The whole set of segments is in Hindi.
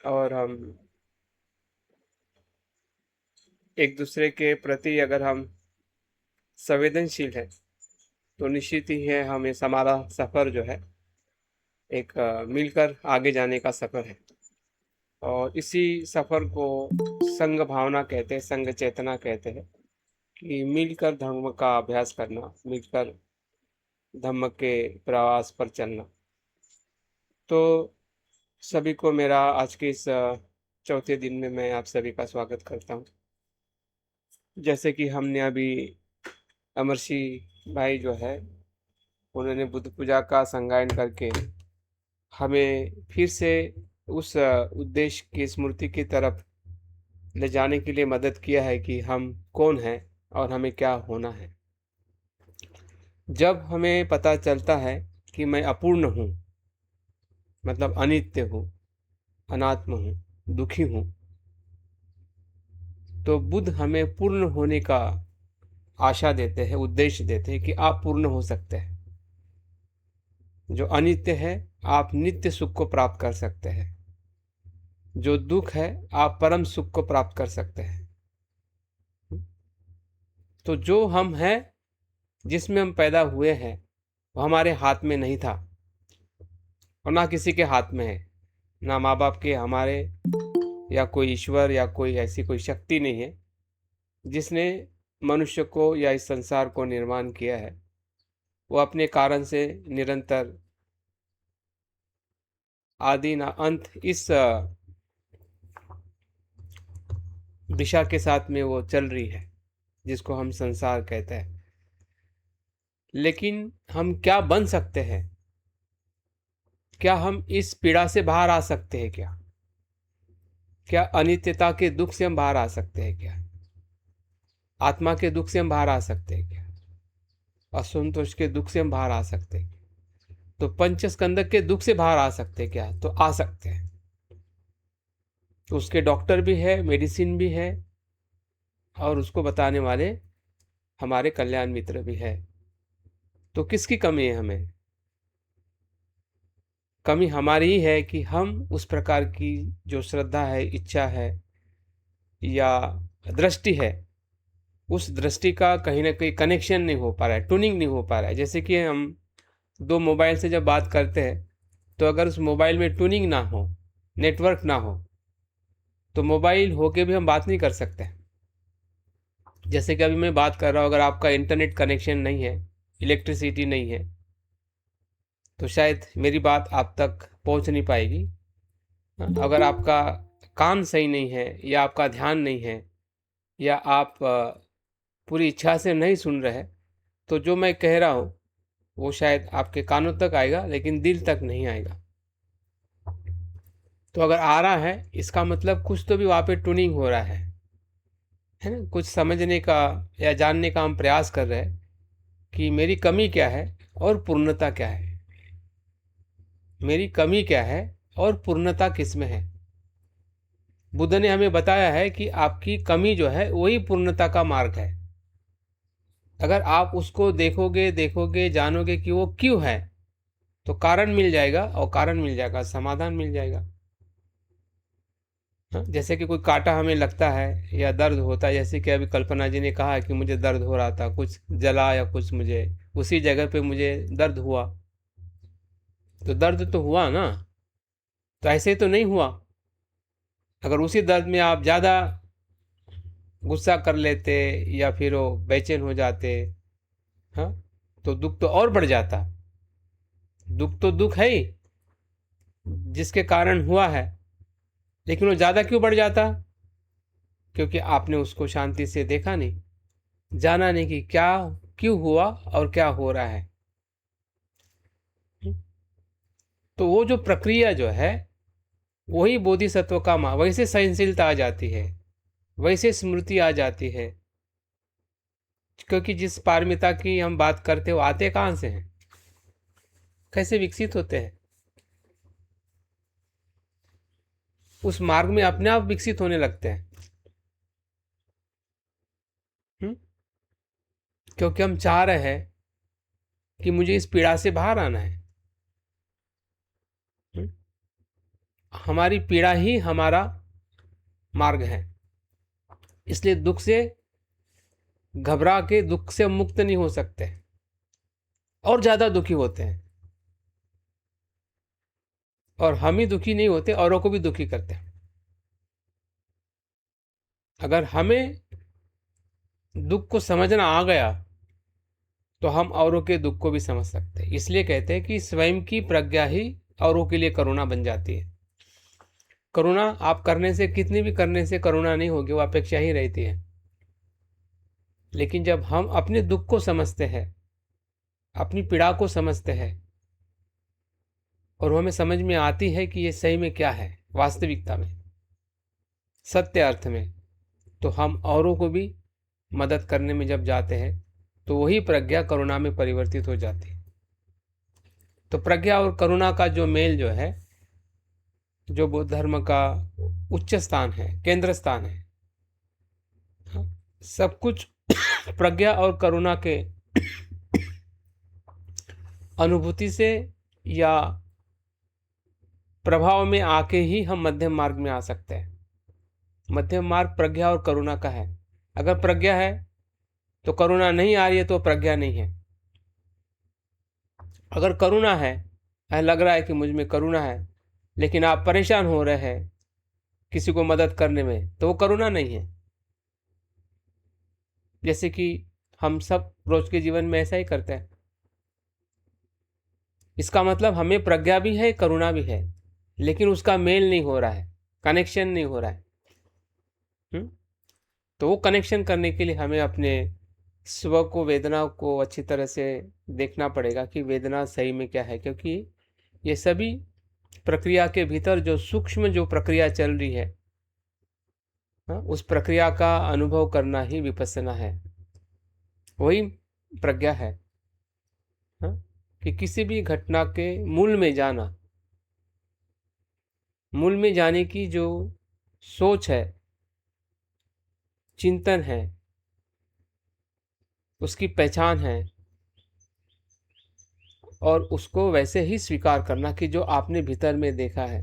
और हम एक दूसरे के प्रति अगर हम संवेदनशील हैं तो निश्चित ही है हमारा सफर जो है एक मिलकर आगे जाने का सफर है। और इसी सफर को संघ भावना कहते हैं, संघ चेतना कहते हैं कि मिलकर धर्म का अभ्यास करना, मिलकर धम्म के प्रवास पर चलना। तो सभी को मेरा आज के इस चौथे दिन में मैं आप सभी का स्वागत करता हूँ। जैसे कि हमने अभी अमरशी भाई जो है उन्होंने बुद्ध पूजा का संगायन करके हमें फिर से उस उद्देश्य की स्मृति की तरफ ले जाने के लिए मदद किया है कि हम कौन हैं और हमें क्या होना है। जब हमें पता चलता है कि मैं अपूर्ण हूँ, मतलब अनित्य हूँ, अनात्म हूँ, दुखी हूँ, तो बुद्ध हमें पूर्ण होने का आशा देते हैं, उद्देश्य देते हैं कि आप पूर्ण हो सकते हैं। जो अनित्य है आप नित्य सुख को प्राप्त कर सकते हैं, जो दुख है आप परम सुख को प्राप्त कर सकते हैं। तो जो हम हैं, जिसमें हम पैदा हुए हैं, वो हमारे हाथ में नहीं था और ना किसी के हाथ में है, ना माँ बाप के, हमारे, या कोई ईश्वर या कोई ऐसी कोई शक्ति नहीं है जिसने मनुष्य को या इस संसार को निर्माण किया है। वो अपने कारण से निरंतर आदि ना अंत इस दिशा के साथ में वो चल रही है जिसको हम संसार कहते हैं। लेकिन हम क्या बन सकते हैं? क्या हम इस पीड़ा से बाहर आ सकते हैं? क्या अनित्यता के दुख से हम बाहर आ सकते हैं? क्या आत्मा के दुख से हम बाहर आ सकते हैं? क्या असंतोष के दुख से हम बाहर आ सकते हैं? तो पंचस्कंदक के दुख से बाहर आ सकते हैं क्या? तो आ सकते हैं। तो उसके डॉक्टर भी है, मेडिसिन भी है, और उसको बताने वाले हमारे कल्याण मित्र भी है। तो किसकी कमी है? हमें कमी हमारी ही है कि हम उस प्रकार की जो श्रद्धा है, इच्छा है या दृष्टि है, उस दृष्टि का कहीं ना कहीं कनेक्शन नहीं हो पा रहा है, ट्यूनिंग नहीं हो पा रहा है। जैसे कि हम दो मोबाइल से जब बात करते हैं तो अगर उस मोबाइल में ट्यूनिंग ना हो, नेटवर्क ना हो, तो मोबाइल होके भी हम बात नहीं कर सकते। जैसे कि अभी मैं बात कर रहा हूँ, अगर आपका इंटरनेट कनेक्शन नहीं है, इलेक्ट्रिसिटी नहीं है, तो शायद मेरी बात आप तक पहुँच नहीं पाएगी। अगर आपका कान सही नहीं है या आपका ध्यान नहीं है या आप पूरी इच्छा से नहीं सुन रहे, तो जो मैं कह रहा हूँ वो शायद आपके कानों तक आएगा लेकिन दिल तक नहीं आएगा। तो अगर आ रहा है इसका मतलब कुछ तो भी वहाँ पे ट्यूनिंग हो रहा है ना? कुछ समझने का या जानने का हम प्रयास कर रहे हैं कि मेरी कमी क्या है और पूर्णता क्या है। मेरी कमी क्या है और पूर्णता किस में है? बुद्ध ने हमें बताया है कि आपकी कमी जो है वही पूर्णता का मार्ग है। अगर आप उसको देखोगे देखोगे जानोगे कि वो क्यों है, तो कारण मिल जाएगा, और कारण मिल जाएगा समाधान मिल जाएगा। हाँ, जैसे कि कोई कांटा हमें लगता है या दर्द होता है, जैसे कि अभी कल्पना जी ने कहा कि मुझे दर्द हो रहा था, कुछ जला या कुछ, मुझे उसी जगह पे मुझे दर्द हुआ, तो दर्द तो हुआ ना। तो ऐसे तो नहीं हुआ। अगर उसी दर्द में आप ज़्यादा गुस्सा कर लेते या फिर वो बेचैन हो जाते, हाँ, तो दुख तो और बढ़ जाता। दुख तो दुख है ही, जिसके कारण हुआ है, लेकिन वो ज़्यादा क्यों बढ़ जाता? क्योंकि आपने उसको शांति से देखा नहीं, जाना नहीं कि क्या क्यों हुआ और क्या हो रहा है। तो वो जो प्रक्रिया जो है वही बोधिसत्व का माँ, वैसे सहनशीलता आ जाती है, वैसे स्मृति आ जाती है। क्योंकि जिस पारमिता की हम बात करते हो आते कहाँ से हैं, कैसे विकसित होते हैं? उस मार्ग में अपने आप विकसित होने लगते हैं। हुँ? क्योंकि हम चाह रहे हैं कि मुझे इस पीड़ा से बाहर आना है। हुँ? हमारी पीड़ा ही हमारा मार्ग है। इसलिए दुख से घबरा के दुख से मुक्त नहीं हो सकते और ज्यादा दुखी होते हैं, और हम ही दुखी नहीं होते, औरों को भी दुखी करते हैं। अगर हमें दुख को समझना आ गया तो हम औरों के दुख को भी समझ सकते हैं। इसलिए कहते हैं कि स्वयं की प्रज्ञा ही औरों के लिए करुणा बन जाती है। करुणा आप करने से, कितनी भी करने से करुणा नहीं होगी, वो अपेक्षा ही रहती है। लेकिन जब हम अपने दुख को समझते हैं, अपनी पीड़ा को समझते हैं, और हमें समझ में आती है कि ये सही में क्या है वास्तविकता में, सत्य अर्थ में, तो हम औरों को भी मदद करने में जब जाते हैं तो वही प्रज्ञा करुणा में परिवर्तित हो जाती है। तो प्रज्ञा और करुणा का जो मेल जो है, जो बौद्ध धर्म का उच्च स्थान है, केंद्र स्थान है, हाँ, सब कुछ प्रज्ञा और करुणा के अनुभूति से या प्रभाव में आके ही हम मध्यम मार्ग में आ सकते हैं। मध्यम मार्ग प्रज्ञा और करुणा का है। अगर प्रज्ञा है तो करुणा नहीं आ रही है तो प्रज्ञा नहीं है। अगर करुणा है, लग रहा है कि मुझ में करुणा है, लेकिन आप परेशान हो रहे हैं किसी को मदद करने में, तो वो करुणा नहीं है। जैसे कि हम सब रोज के जीवन में ऐसा ही करते हैं। इसका मतलब हमें प्रज्ञा भी है, करुणा भी है, लेकिन उसका मेल नहीं हो रहा है, कनेक्शन नहीं हो रहा है। तो वो कनेक्शन करने के लिए हमें अपने स्व को, वेदना को अच्छी तरह से देखना पड़ेगा कि वेदना सही में क्या है। क्योंकि ये सभी प्रक्रिया के भीतर जो सूक्ष्म जो प्रक्रिया चल रही है, उस प्रक्रिया का अनुभव करना ही विपස්සना है, वही प्रज्ञा है। कि किसी भी घटना के मूल में जाना, मूल में जाने की जो सोच है, चिंतन है, उसकी पहचान है, और उसको वैसे ही स्वीकार करना कि जो आपने भीतर में देखा है।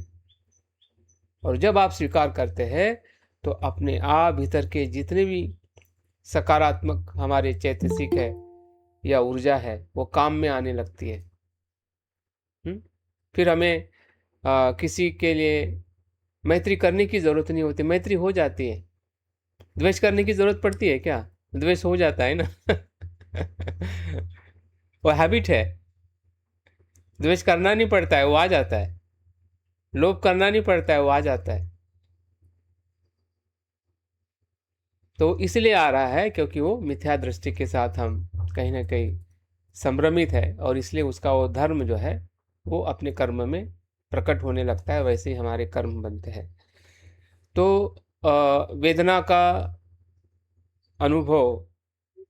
और जब आप स्वीकार करते हैं तो अपने आप भीतर के जितने भी सकारात्मक हमारे चैतसिक है या ऊर्जा है, वो काम में आने लगती है। फिर हमें किसी के लिए मैत्री करने की ज़रूरत नहीं होती, मैत्री हो जाती है। द्वेष करने की ज़रूरत पड़ती है क्या? द्वेष हो जाता है ना। वो हैबिट है। द्वेष करना नहीं पड़ता है, वो आ जाता है। लोभ करना नहीं पड़ता है, वो आ जाता है। तो इसलिए आ रहा है क्योंकि वो मिथ्या दृष्टि के साथ हम कहीं ना कहीं संभ्रमित है, और इसलिए उसका वो धर्म जो है वो अपने कर्म में प्रकट होने लगता है, वैसे ही हमारे कर्म बनते हैं। तो वेदना का अनुभव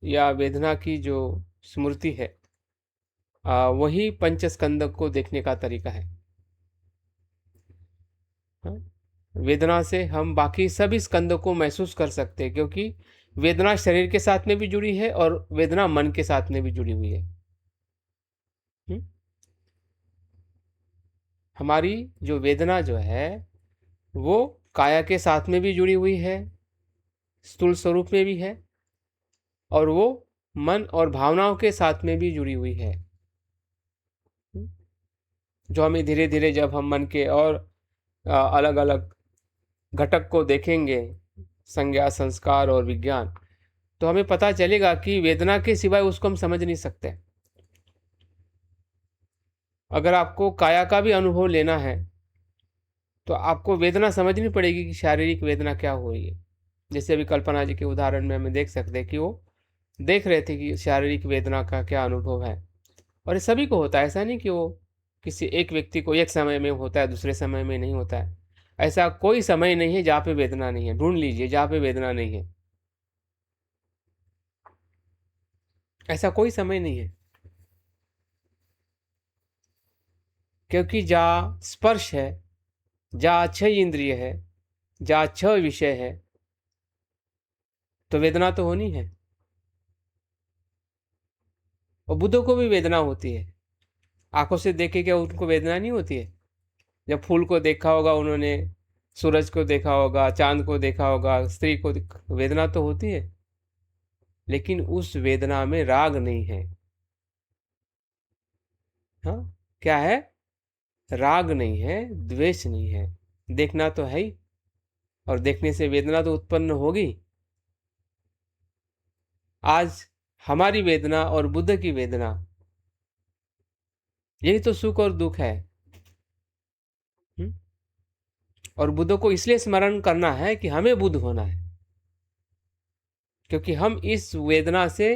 या वेदना की जो स्मृति है, वही पंचस्कंद को देखने का तरीका है। वेदना से हम बाकी सभी स्कंदों को महसूस कर सकते हैं, क्योंकि वेदना शरीर के साथ में भी जुड़ी है और वेदना मन के साथ में भी जुड़ी हुई है। हमारी जो वेदना जो है वो काया के साथ में भी जुड़ी हुई है, स्थूल स्वरूप में भी है, और वो मन और भावनाओं के साथ में भी जुड़ी हुई है। जो हमें धीरे धीरे, जब हम मन के और अलग अलग घटक को देखेंगे, संज्ञा, संस्कार और विज्ञान, तो हमें पता चलेगा कि वेदना के सिवाय उसको हम समझ नहीं सकते। अगर आपको काया का भी अनुभव लेना है तो आपको वेदना समझनी पड़ेगी कि शारीरिक वेदना क्या हो रही है। जैसे अभी कल्पना जी के उदाहरण में हमें देख सकते हैं कि वो देख रहे थे कि शारीरिक वेदना का क्या अनुभव है, और ये सभी को होता है। ऐसा नहीं कि वो किसी एक व्यक्ति को एक समय में होता है, दूसरे समय में नहीं होता है। ऐसा कोई समय नहीं है जहाँ पे वेदना नहीं है। ढूंढ लीजिए जहाँ पे वेदना नहीं है, ऐसा कोई समय नहीं है। क्योंकि जहाँ स्पर्श है, जहाँ छह इंद्रिय है, जहाँ छह विषय है, तो वेदना तो होनी है। और बुद्धों को भी वेदना होती है। आंखों से देखे क्या उनको वेदना नहीं होती है? जब फूल को देखा होगा उन्होंने, सूरज को देखा होगा, चांद को देखा होगा, स्त्री को वेदना तो होती है, लेकिन उस वेदना में राग नहीं है। हाँ, क्या है? राग नहीं है, द्वेष नहीं है। देखना तो है ही, और देखने से वेदना तो उत्पन्न होगी। आज हमारी वेदना और बुद्ध की वेदना, यही तो सुख और दुख है। हुँ? और बुद्ध को इसलिए स्मरण करना है कि हमें बुद्ध होना है, क्योंकि हम इस वेदना से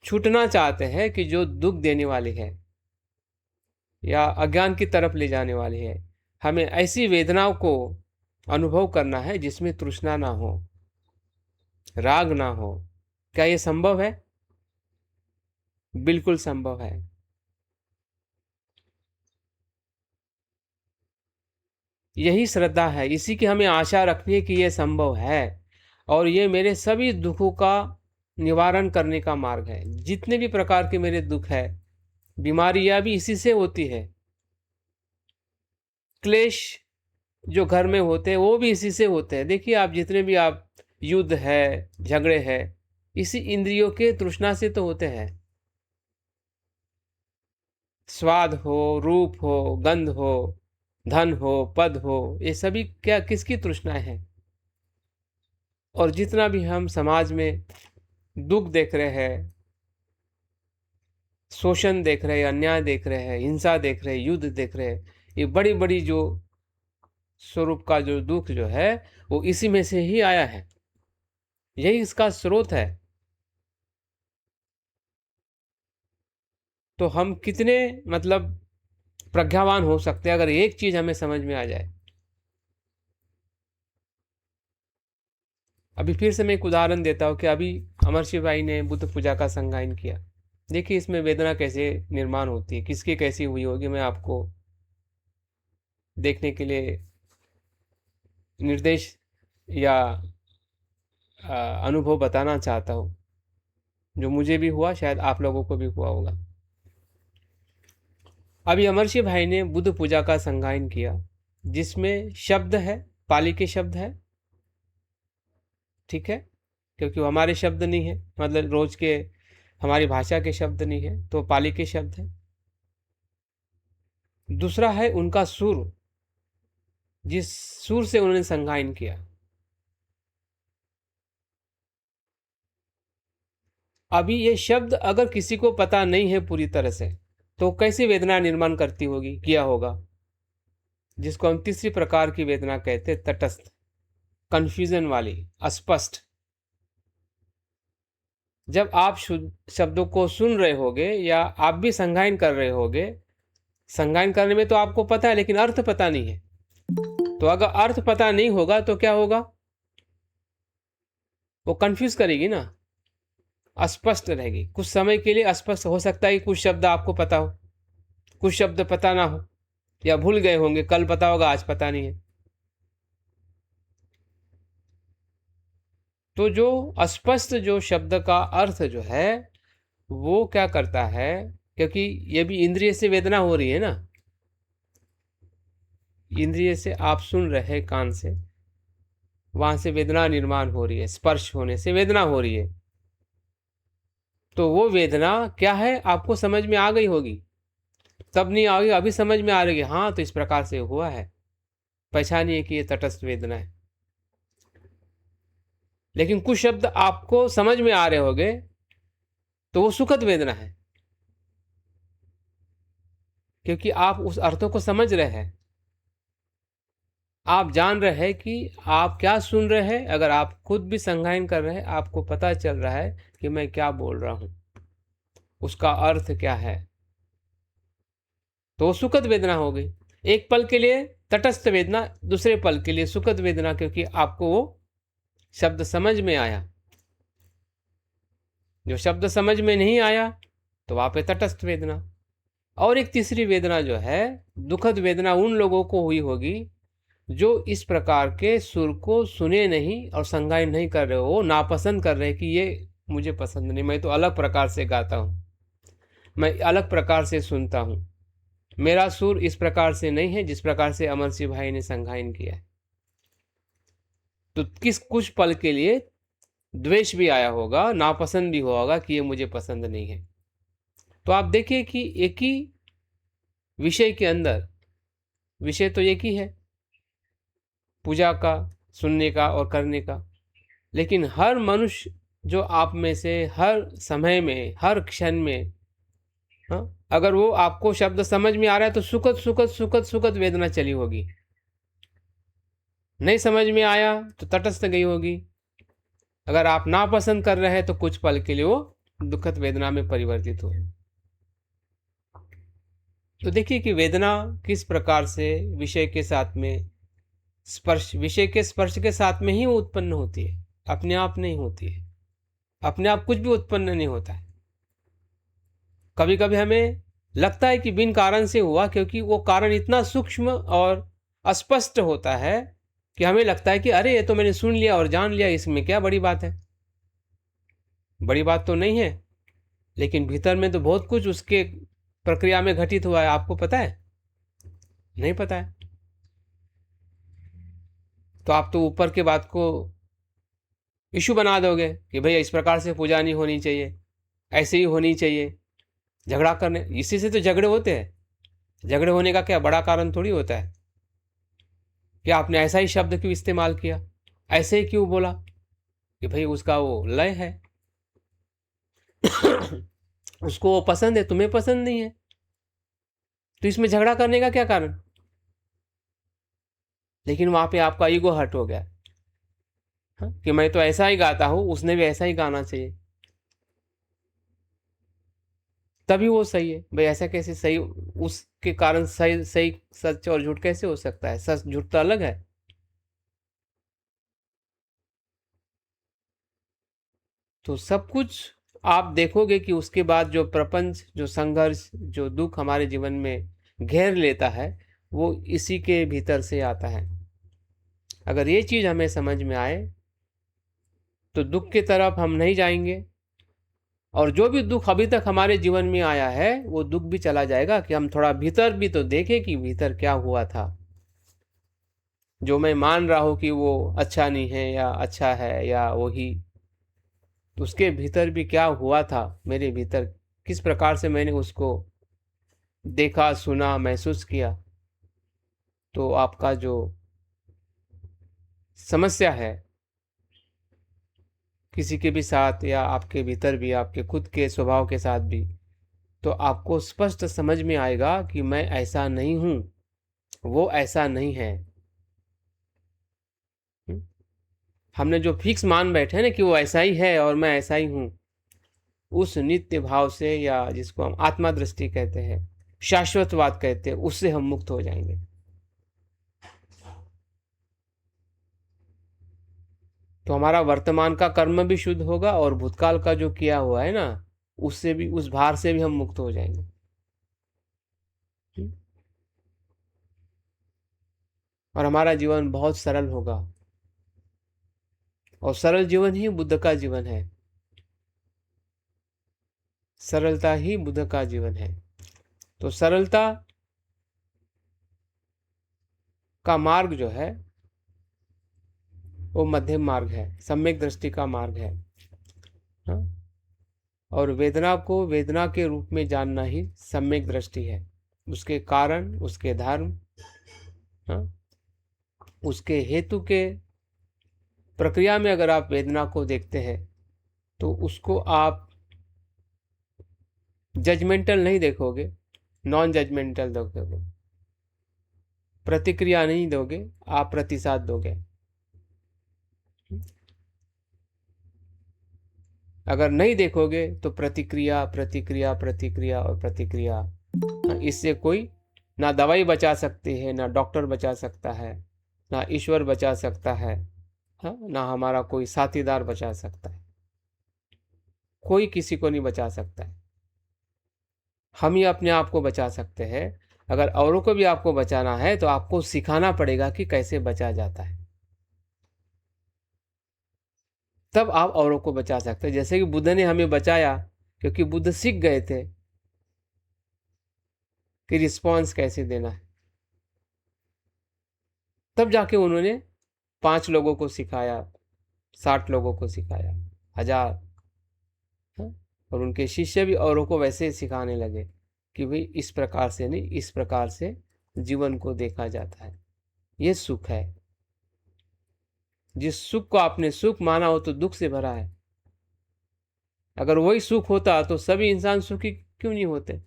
छूटना चाहते हैं कि जो दुख देने वाली है या अज्ञान की तरफ ले जाने वाली है। हमें ऐसी वेदनाओं को अनुभव करना है जिसमें तृष्णा ना हो, राग ना हो। क्या ये संभव है? बिल्कुल संभव है। यही श्रद्धा है, इसी की हमें आशा रखनी है कि ये संभव है, और ये मेरे सभी दुखों का निवारण करने का मार्ग है। जितने भी प्रकार के मेरे दुख है, बीमारियां भी इसी से होती है, क्लेश जो घर में होते हैं वो भी इसी से होते हैं। देखिए, आप जितने भी आप युद्ध है, झगड़े है, इसी इंद्रियों के तृष्णा से तो होते हैं। स्वाद हो, रूप हो, गंध हो, धन हो, पद हो, ये सभी क्या किसकी तृष्णाएं हैं? और जितना भी हम समाज में दुख देख रहे हैं, शोषण देख रहे हैं, अन्याय देख रहे हैं, हिंसा देख रहे हैं, युद्ध देख रहे हैं, ये बड़ी बड़ी जो स्वरूप का जो दुख जो है वो इसी में से ही आया है। यही इसका स्रोत है। तो हम कितने मतलब प्रज्ञावान हो सकते हैं अगर एक चीज हमें समझ में आ जाए। अभी फिर से मैं एक उदाहरण देता हूँ कि अभी अमरशिव भाई ने बुद्ध पूजा का संगायन किया। देखिए, इसमें वेदना कैसे निर्माण होती है, किसकी कैसी हुई होगी, मैं आपको देखने के लिए निर्देश या अनुभव बताना चाहता हूँ, जो मुझे भी हुआ, शायद आप लोगों को भी हुआ होगा। अभी अमरशिव भाई ने बुद्ध पूजा का संगायन किया, जिसमें शब्द है, पाली के शब्द है, ठीक है, क्योंकि वो हमारे शब्द नहीं है, मतलब रोज के हमारी भाषा के शब्द नहीं है, तो पाली के शब्द है। दूसरा है उनका सुर, जिस सुर से उन्होंने संगायन किया। अभी ये शब्द अगर किसी को पता नहीं है पूरी तरह से, तो कैसी वेदना निर्माण करती होगी, किया होगा, जिसको हम तीसरी प्रकार की वेदना कहते हैं, तटस्थ, कंफ्यूजन वाली, अस्पष्ट। जब आप शब्दों को सुन रहे होगे या आप भी संगायन कर रहे होगे, संगायन करने में तो आपको पता है लेकिन अर्थ पता नहीं है, तो अगर अर्थ पता नहीं होगा तो क्या होगा? वो कंफ्यूज करेगी ना, अस्पष्ट रहेगी। कुछ समय के लिए अस्पष्ट हो सकता है कि कुछ शब्द आपको पता हो, कुछ शब्द पता ना हो, या भूल गए होंगे, कल पता होगा, आज पता नहीं है। तो जो अस्पष्ट जो शब्द का अर्थ जो है वो क्या करता है, क्योंकि ये भी इंद्रिय से वेदना हो रही है ना, इंद्रिय से आप सुन रहे हैं कान से, वहां से वेदना निर्माण हो रही है, स्पर्श होने से वेदना हो रही है। तो वो वेदना क्या है आपको समझ में आ गई होगी, तब नहीं आओगी, अभी समझ में आ रही है, हाँ तो इस प्रकार से हुआ है, पहचानिए कि ये तटस्थ वेदना है। लेकिन कुछ शब्द आपको समझ में आ रहे होंगे तो वो सुखद वेदना है, क्योंकि आप उस अर्थों को समझ रहे हैं, आप जान रहे हैं कि आप क्या सुन रहे हैं। अगर आप खुद भी संगायन कर रहे हैं, आपको पता चल रहा है कि मैं क्या बोल रहा हूं, उसका अर्थ क्या है, तो सुखद वेदना हो गई। एक पल के लिए तटस्थ वेदना, दूसरे पल के लिए सुखद वेदना, क्योंकि आपको वो शब्द समझ में आया। जो शब्द समझ में नहीं आया तो वहां पे तटस्थ वेदना। और एक तीसरी वेदना जो है, दुखद वेदना, उन लोगों को हुई होगी जो इस प्रकार के सुर को सुने नहीं और संगायन नहीं कर रहे हो, नापसंद कर रहे कि ये मुझे पसंद नहीं, मैं तो अलग प्रकार से गाता हूँ, मैं अलग प्रकार से सुनता हूँ। मेरा सुर इस प्रकार से नहीं है जिस प्रकार से अमर सिंह भाई ने संगायन किया है। तो कुछ पल के लिए द्वेष भी आया होगा, नापसंद भी हुआ होगा कि ये मुझे पसंद नहीं है। तो आप देखिए कि एक ही विषय के अंदर, विषय तो एक ही है, पूजा का, सुनने का और करने का, लेकिन हर मनुष्य जो आप में से हर समय में, हर क्षण में, हाँ, अगर वो आपको शब्द समझ में आ रहा है तो सुखद सुखद सुखद सुखद वेदना चली होगी, नहीं समझ में आया तो तटस्थ गई होगी। अगर आप नापसंद कर रहे हैं तो कुछ पल के लिए वो दुखद वेदना में परिवर्तित हो। तो देखिए कि वेदना किस प्रकार से विषय के साथ में स्पर्श, विषय के स्पर्श के साथ में ही वो उत्पन्न होती है, अपने आप नहीं होती है। अपने आप कुछ भी उत्पन्न नहीं होता है। कभी कभी हमें लगता है कि बिन कारण से हुआ, क्योंकि वो कारण इतना सूक्ष्म और अस्पष्ट होता है कि हमें लगता है कि अरे ये तो मैंने सुन लिया और जान लिया, इसमें क्या बड़ी बात है। बड़ी बात तो नहीं है, लेकिन भीतर में तो बहुत कुछ उसके प्रक्रिया में घटित हुआ है। आपको पता है? नहीं पता है। तो आप तो ऊपर के बात को इशू बना दोगे कि भैया इस प्रकार से पूजा नहीं होनी चाहिए, ऐसे ही होनी चाहिए। झगड़ा करने, इसी से तो झगड़े होते हैं। झगड़े होने का क्या बड़ा कारण थोड़ी होता है कि आपने ऐसा ही शब्द क्यों इस्तेमाल किया, ऐसे ही क्यों बोला, कि भाई उसका वो लय है उसको वो पसंद है, तुम्हें पसंद नहीं है, तो इसमें झगड़ा करने का क्या कारण। लेकिन वहां पे आपका ईगो हर्ट हो गया, हाँ? कि मैं तो ऐसा ही गाता हूं, उसने भी ऐसा ही गाना चाहिए, तभी वो सही है। भाई ऐसा कैसे सही, उसके कारण सही सही सच और झूठ कैसे हो सकता है? सच झूठ तो अलग है। तो सब कुछ आप देखोगे कि उसके बाद जो प्रपंच, जो संघर्ष, जो दुख हमारे जीवन में घेर लेता है, वो इसी के भीतर से आता है। अगर ये चीज हमें समझ में आए तो दुख की तरफ हम नहीं जाएंगे, और जो भी दुख अभी तक हमारे जीवन में आया है वो दुख भी चला जाएगा, कि हम थोड़ा भीतर भी तो देखें कि भीतर क्या हुआ था। जो मैं मान रहा हूं कि वो अच्छा नहीं है या अच्छा है या वही, तो उसके भीतर भी क्या हुआ था, मेरे भीतर किस प्रकार से मैंने उसको देखा, सुना, महसूस किया। तो आपका जो समस्या है किसी के भी साथ, या आपके भीतर भी, आपके खुद के स्वभाव के साथ भी, तो आपको स्पष्ट समझ में आएगा कि मैं ऐसा नहीं हूं, वो ऐसा नहीं है। हम्म? हमने जो फिक्स मान बैठे ना कि वो ऐसा ही है और मैं ऐसा ही हूं, उस नित्य भाव से, या जिसको हम आत्मा दृष्टि कहते हैं, शाश्वतवाद कहते हैं, उससे हम मुक्त हो जाएंगे। तो हमारा वर्तमान का कर्म भी शुद्ध होगा, और भूतकाल का जो किया हुआ है ना, उससे भी, उस भार से भी हम मुक्त हो जाएंगे। हम्म? और हमारा जीवन बहुत सरल होगा, और सरल जीवन ही बुद्ध का जीवन है। सरलता ही बुद्ध का जीवन है। तो सरलता का मार्ग जो है वो मध्यम मार्ग है, सम्यक दृष्टि का मार्ग है। हाँ? और वेदना को वेदना के रूप में जानना ही सम्यक दृष्टि है। उसके कारण, उसके धर्म, हाँ, उसके हेतु के प्रक्रिया में अगर आप वेदना को देखते हैं तो उसको आप जजमेंटल नहीं देखोगे, नॉन जजमेंटल देखोगे। प्रतिक्रिया नहीं दोगे, आप प्रतिसाद दोगे। अगर नहीं देखोगे तो प्रतिक्रिया प्रतिक्रिया प्रतिक्रिया और प्रतिक्रिया, इससे कोई ना दवाई बचा सकती है, ना डॉक्टर बचा सकता है, ना ईश्वर बचा सकता है, हाँ, ना हमारा कोई साथीदार बचा सकता है। कोई किसी को नहीं बचा सकता है। हम ही अपने आप को बचा सकते हैं। अगर औरों को भी आपको बचाना है तो आपको सिखाना पड़ेगा कि कैसे बचा जाता है, तब आप औरों को बचा सकते हैं। जैसे कि बुद्ध ने हमें बचाया, क्योंकि बुद्ध सीख गए थे। कि रिस्पॉन्स कैसे देना है। तब जाके उन्होंने 5 लोगों को सिखाया, 60 लोगों को सिखाया, 1000। हाँ? और उनके शिष्य भी औरों को वैसे सिखाने लगे कि भाई इस प्रकार से नहीं, इस प्रकार से जीवन को देखा जाता है। ये सुख है। जिस सुख को आपने सुख माना हो तो दुख से भरा है। अगर वही सुख होता तो सभी इंसान सुखी क्यों नहीं होते?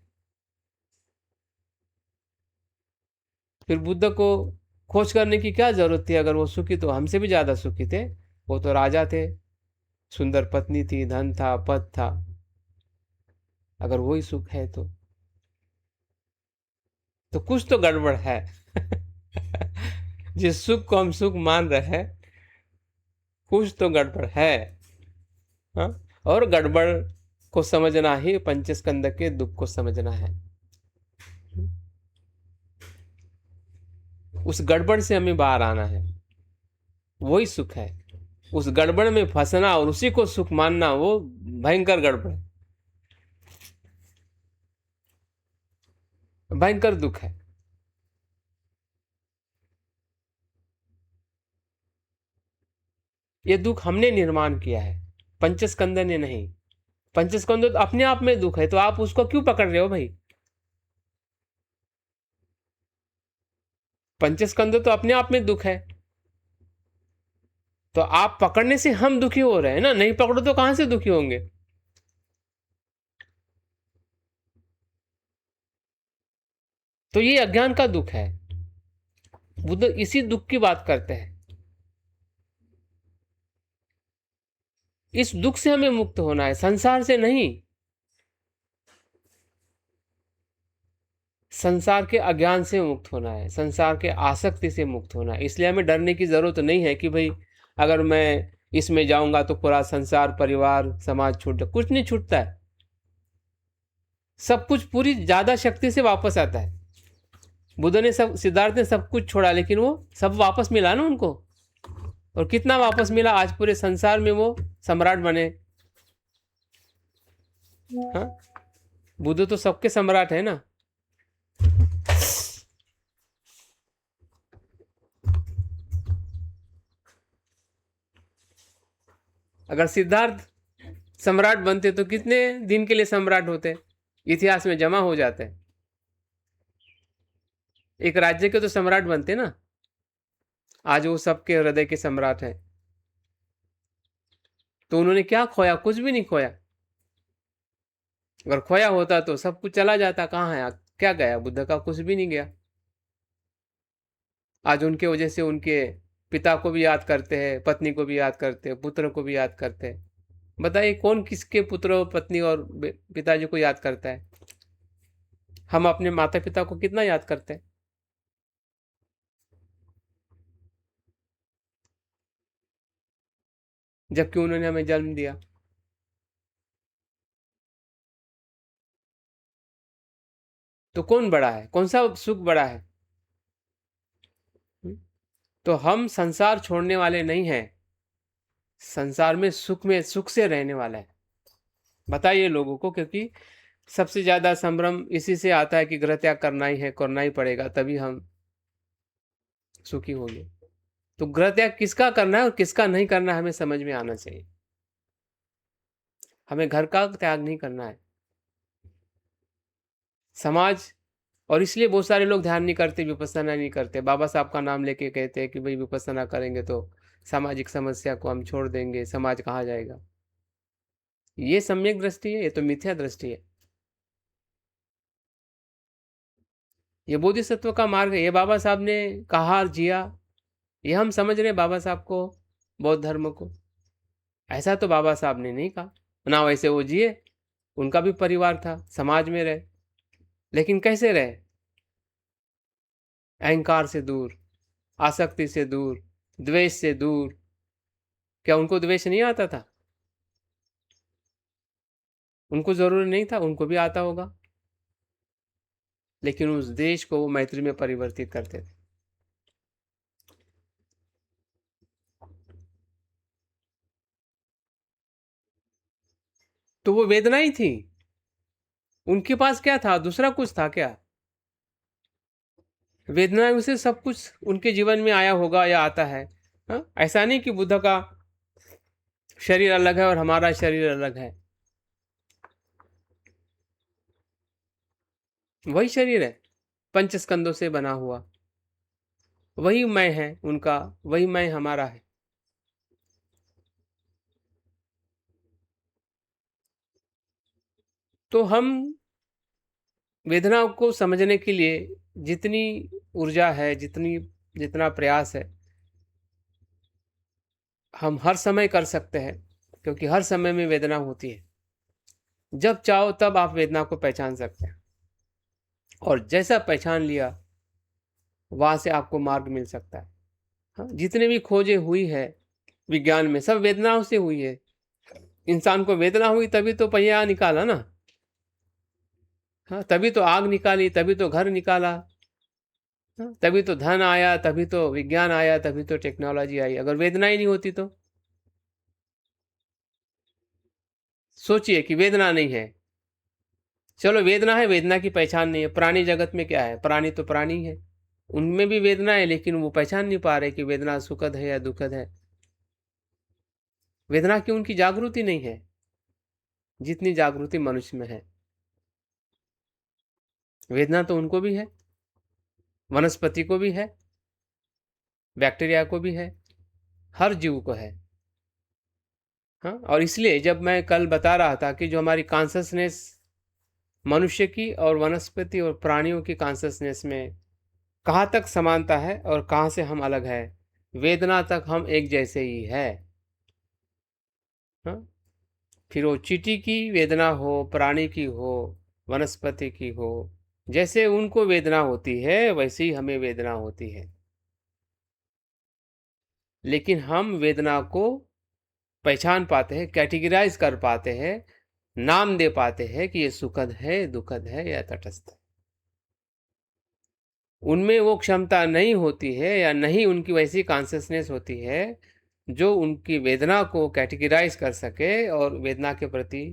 फिर बुद्ध को खोज करने की क्या जरूरत थी? अगर वो सुखी तो हमसे भी ज्यादा सुखी थे। वो तो राजा थे, सुंदर पत्नी थी, धन था, पद था। अगर वही सुख है तो कुछ तो गड़बड़ है। जिस सुख को हम सुख मान रहे हैं, कुछ तो गड़बड़ है। हाँ? और गड़बड़ को समझना ही पंचस्कंद के दुख को समझना है। उस गड़बड़ से हमें बाहर आना है, वही सुख है। उस गड़बड़ में फंसना और उसी को सुख मानना, वो भयंकर गड़बड़ है, भयंकर दुख है। ये दुख हमने निर्माण किया है, पंचस्कंद ने नहीं। पंचस्कंद तो अपने आप में दुख है, तो आप उसको क्यों पकड़ रहे हो भाई? पंचस्कंद तो अपने आप में दुख है। तो आप पकड़ने से हम दुखी हो रहे हैं ना, नहीं पकड़ो तो कहां से दुखी होंगे? तो ये अज्ञान का दुख है। बुद्ध इसी दुख की बात करते हैं। इस दुख से हमें मुक्त होना है, संसार से नहीं। संसार के अज्ञान से मुक्त होना है, संसार के आसक्ति से मुक्त होना है। इसलिए हमें डरने की जरूरत नहीं है कि भाई अगर मैं इसमें जाऊंगा तो पूरा संसार, परिवार, समाज छूट जाए। कुछ नहीं छूटता है। सब कुछ पूरी ज्यादा शक्ति से वापस आता है। बुद्ध ने सब, सिद्धार्थ ने सब कुछ छोड़ा, लेकिन वो सब वापस मिला ना उनको। और कितना वापस मिला? आज पूरे संसार में वो सम्राट बने। हाँ, बुद्ध तो सबके सम्राट है ना। अगर सिद्धार्थ सम्राट बनते तो कितने दिन के लिए सम्राट होते? इतिहास में जमा हो जाते। एक राज्य के तो सम्राट बनते ना। आज वो सबके हृदय के सम्राट हैं। तो उन्होंने क्या खोया? कुछ भी नहीं खोया। अगर खोया होता तो सब कुछ चला जाता। कहाँ है? क्या गया? बुद्ध का कुछ भी नहीं गया। आज उनके वजह से उनके पिता को भी याद करते हैं, पत्नी को भी याद करते हैं, पुत्र को भी याद करते हैं। बताइए कौन किसके पुत्र, पत्नी और पिताजी को याद करता है? हम अपने माता पिता को कितना याद करते हैं, जबकि उन्होंने हमें जन्म दिया। तो कौन बड़ा है? कौन सा सुख बड़ा है? तो हम संसार छोड़ने वाले नहीं हैं। संसार में सुख से रहने वाला है। बताइए लोगों को, क्योंकि सबसे ज्यादा संभ्रम इसी से आता है कि गृह त्याग करना ही है, करना ही पड़ेगा, तभी हम सुखी होंगे। तो गृह त्याग किसका करना है और किसका नहीं करना है, हमें समझ में आना चाहिए। हमें घर का त्याग नहीं करना है, समाज। और इसलिए बहुत सारे लोग ध्यान नहीं करते, विपස්සना नहीं करते। बाबा साहब का नाम लेके कहते हैं कि भाई विपස්සना करेंगे तो सामाजिक समस्या को हम छोड़ देंगे, समाज कहाँ जाएगा। ये सम्यक दृष्टि है? ये तो मिथ्या दृष्टि है। ये बोधिसत्व का मार्ग है। ये बाबा साहब ने कहा, जिया। ये हम समझ रहे हैं बाबा साहब को, बौद्ध धर्म को। ऐसा तो बाबा साहब ने नहीं कहा ना। वैसे वो जिए, उनका भी परिवार था, समाज में रहे। लेकिन कैसे रहे? अहंकार से दूर, आसक्ति से दूर, द्वेष से दूर। क्या उनको द्वेष नहीं आता था? उनको जरूरी नहीं था, उनको भी आता होगा। लेकिन उस देश को वो मैत्री में परिवर्तित करते थे। तो वो वेदना ही थी। उनके पास क्या था? दूसरा कुछ था क्या? वेदनाओं से सब कुछ उनके जीवन में आया होगा या आता है। हाँ, ऐसा नहीं कि बुद्ध का शरीर अलग है और हमारा शरीर अलग है, वही शरीर है, पंच स्कंदों से बना हुआ, वही मैं है उनका, वही मैं हमारा है। तो हम वेदनाओं को समझने के लिए जितनी ऊर्जा है, जितना प्रयास है, हम हर समय कर सकते हैं, क्योंकि हर समय में वेदना होती है। जब चाहो तब आप वेदना को पहचान सकते हैं, और जैसा पहचान लिया वहां से आपको मार्ग मिल सकता है। हाँ, जितने भी खोजें हुई है विज्ञान में, सब वेदनाओं से हुई है। इंसान को वेदना हुई तभी तो पहिया निकाला ना। हाँ, तभी तो आग निकाली, तभी तो घर निकाला। हाँ, तभी तो धन आया, तभी तो विज्ञान आया, तभी तो टेक्नोलॉजी आई। अगर वेदना ही नहीं होती तो सोचिए कि वेदना नहीं है, चलो वेदना है, वेदना की पहचान नहीं है। प्राणी जगत में क्या है, प्राणी तो प्राणी है, उनमें भी वेदना है, लेकिन वो पहचान नहीं पा रहे कि वेदना सुखद है या दुखद है। वेदना की उनकी जागृति नहीं है जितनी जागृति मनुष्य में है। वेदना तो उनको भी है, वनस्पति को भी है, बैक्टीरिया को भी है, हर जीव को है। हाँ, और इसलिए जब मैं कल बता रहा था कि जो हमारी कॉन्शसनेस मनुष्य की और वनस्पति और प्राणियों की कॉन्शसनेस में कहाँ तक समानता है और कहाँ से हम अलग है, वेदना तक हम एक जैसे ही है। हाँ, फिर वो चींटी की वेदना हो, प्राणी की हो, वनस्पति की हो, जैसे उनको वेदना होती है वैसे ही हमें वेदना होती है। लेकिन हम वेदना को पहचान पाते हैं, कैटेगराइज कर पाते हैं, नाम दे पाते हैं कि ये सुखद है, दुखद है या तटस्थ है। उनमें वो क्षमता नहीं होती है, या नहीं उनकी वैसी कॉन्शियसनेस होती है जो उनकी वेदना को कैटेगराइज कर सके और वेदना के प्रति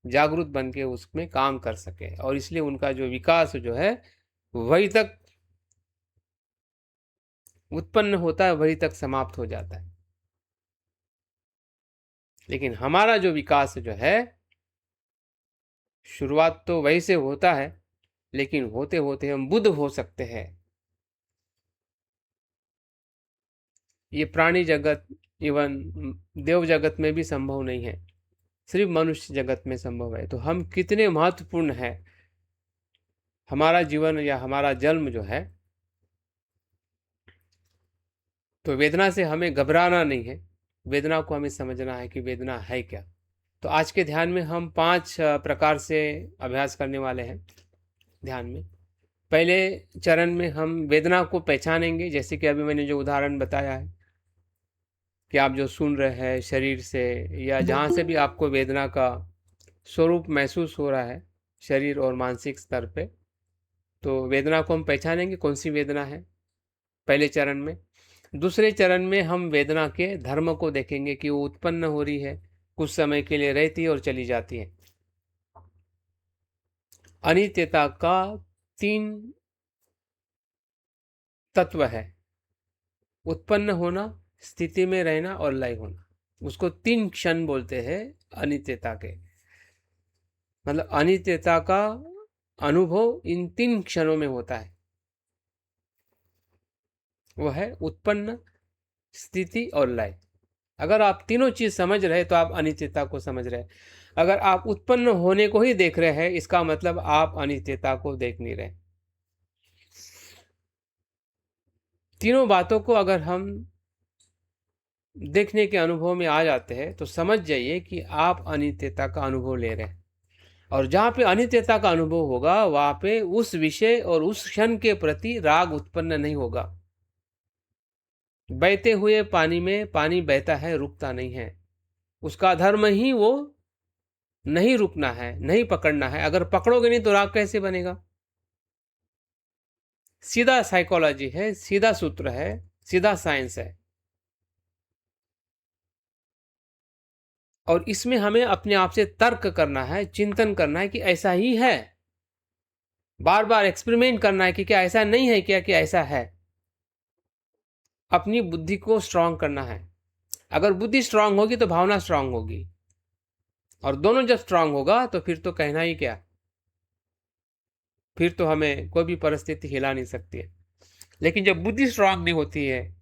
जागरूक बन के उसमें काम कर सके। और इसलिए उनका जो विकास जो है वही तक उत्पन्न होता है, वही तक समाप्त हो जाता है। लेकिन हमारा जो विकास जो है, शुरुआत तो वही से होता है, लेकिन होते होते हम बुद्ध हो सकते हैं। ये प्राणी जगत, इवन देव जगत में भी संभव नहीं है, सिर्फ मनुष्य जगत में संभव है। तो हम कितने महत्वपूर्ण है, हमारा जीवन या हमारा जन्म जो है। तो वेदना से हमें घबराना नहीं है, वेदना को हमें समझना है कि वेदना है क्या। तो आज के ध्यान में हम 5 प्रकार से अभ्यास करने वाले हैं ध्यान में। पहले चरण में हम वेदना को पहचानेंगे, जैसे कि अभी मैंने जो उदाहरण बताया है कि आप जो सुन रहे हैं शरीर से या जहाँ से भी आपको वेदना का स्वरूप महसूस हो रहा है, शरीर और मानसिक स्तर पे, तो वेदना को हम पहचानेंगे कौन सी वेदना है पहले चरण में। दूसरे चरण में हम वेदना के धर्म को देखेंगे कि वो उत्पन्न हो रही है, कुछ समय के लिए रहती है और चली जाती है। अनित्यता का 3 तत्व है, उत्पन्न होना, स्थिति में रहना और लय होना। उसको 3 क्षण बोलते हैं अनित्यता के। मतलब अनित्यता का अनुभव इन 3 क्षणों में होता है। वो है उत्पन्न, स्थिति और लय। अगर आप तीनों चीज समझ रहे तो आप अनित्यता को समझ रहे। अगर आप उत्पन्न होने को ही देख रहे हैं, इसका मतलब आप अनित्यता को देख नहीं रहे। तीनों बातों को अगर हम देखने के अनुभव में आ जाते हैं तो समझ जाइए कि आप अनित्यता का अनुभव ले रहे हैं। और जहाँ पे अनित्यता का अनुभव होगा वहाँ पे उस विषय और उस क्षण के प्रति राग उत्पन्न नहीं होगा। बहते हुए पानी में पानी बहता है, रुकता नहीं है। उसका धर्म ही वो नहीं रुकना है, नहीं पकड़ना है। अगर पकड़ोगे नहीं तो राग कैसे बनेगा। सीधा साइकोलॉजी है, सीधा सूत्र है, सीधा साइंस है। और इसमें हमें अपने आप से तर्क करना है, चिंतन करना है कि ऐसा ही है। बार बार एक्सपेरिमेंट करना है कि क्या ऐसा नहीं है, क्या क्या ऐसा है। अपनी बुद्धि को स्ट्रांग करना है। अगर बुद्धि स्ट्रांग होगी तो भावना स्ट्रांग होगी, और दोनों जब स्ट्रांग होगा तो फिर तो कहना ही क्या, फिर तो हमें कोई भी परिस्थिति हिला नहीं सकती है। लेकिन जब बुद्धि स्ट्रांग नहीं होती है,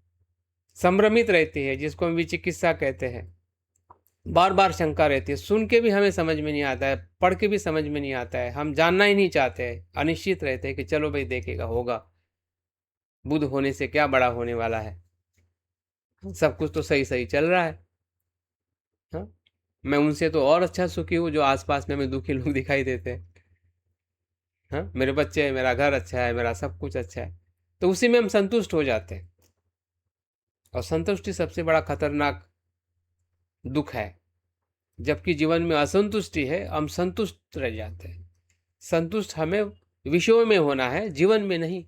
संभ्रमित रहती है, जिसको हम विचिकित्सा कहते हैं, बार बार शंका रहती है, सुन के भी हमें समझ में नहीं आता है, पढ़ के भी समझ में नहीं आता है, हम जानना ही नहीं चाहते हैं, अनिश्चित रहते हैं कि चलो भाई देखेगा, होगा, बुद्ध होने से क्या बड़ा होने वाला है, सब कुछ तो सही सही चल रहा है। हाँ, मैं उनसे तो और अच्छा सुखी हूँ जो आसपास में हमें दुखी लोग दिखाई देते हैं। हाँ, मेरे बच्चे हैं, मेरा घर अच्छा है, मेरा सब कुछ अच्छा है, तो उसी में हम संतुष्ट हो जाते हैं। और संतुष्टि सबसे बड़ा खतरनाक दुख है। जबकि जीवन में असंतुष्टि है, हम संतुष्ट रह जाते हैं। संतुष्ट हमें विषयों में होना है, जीवन में नहीं।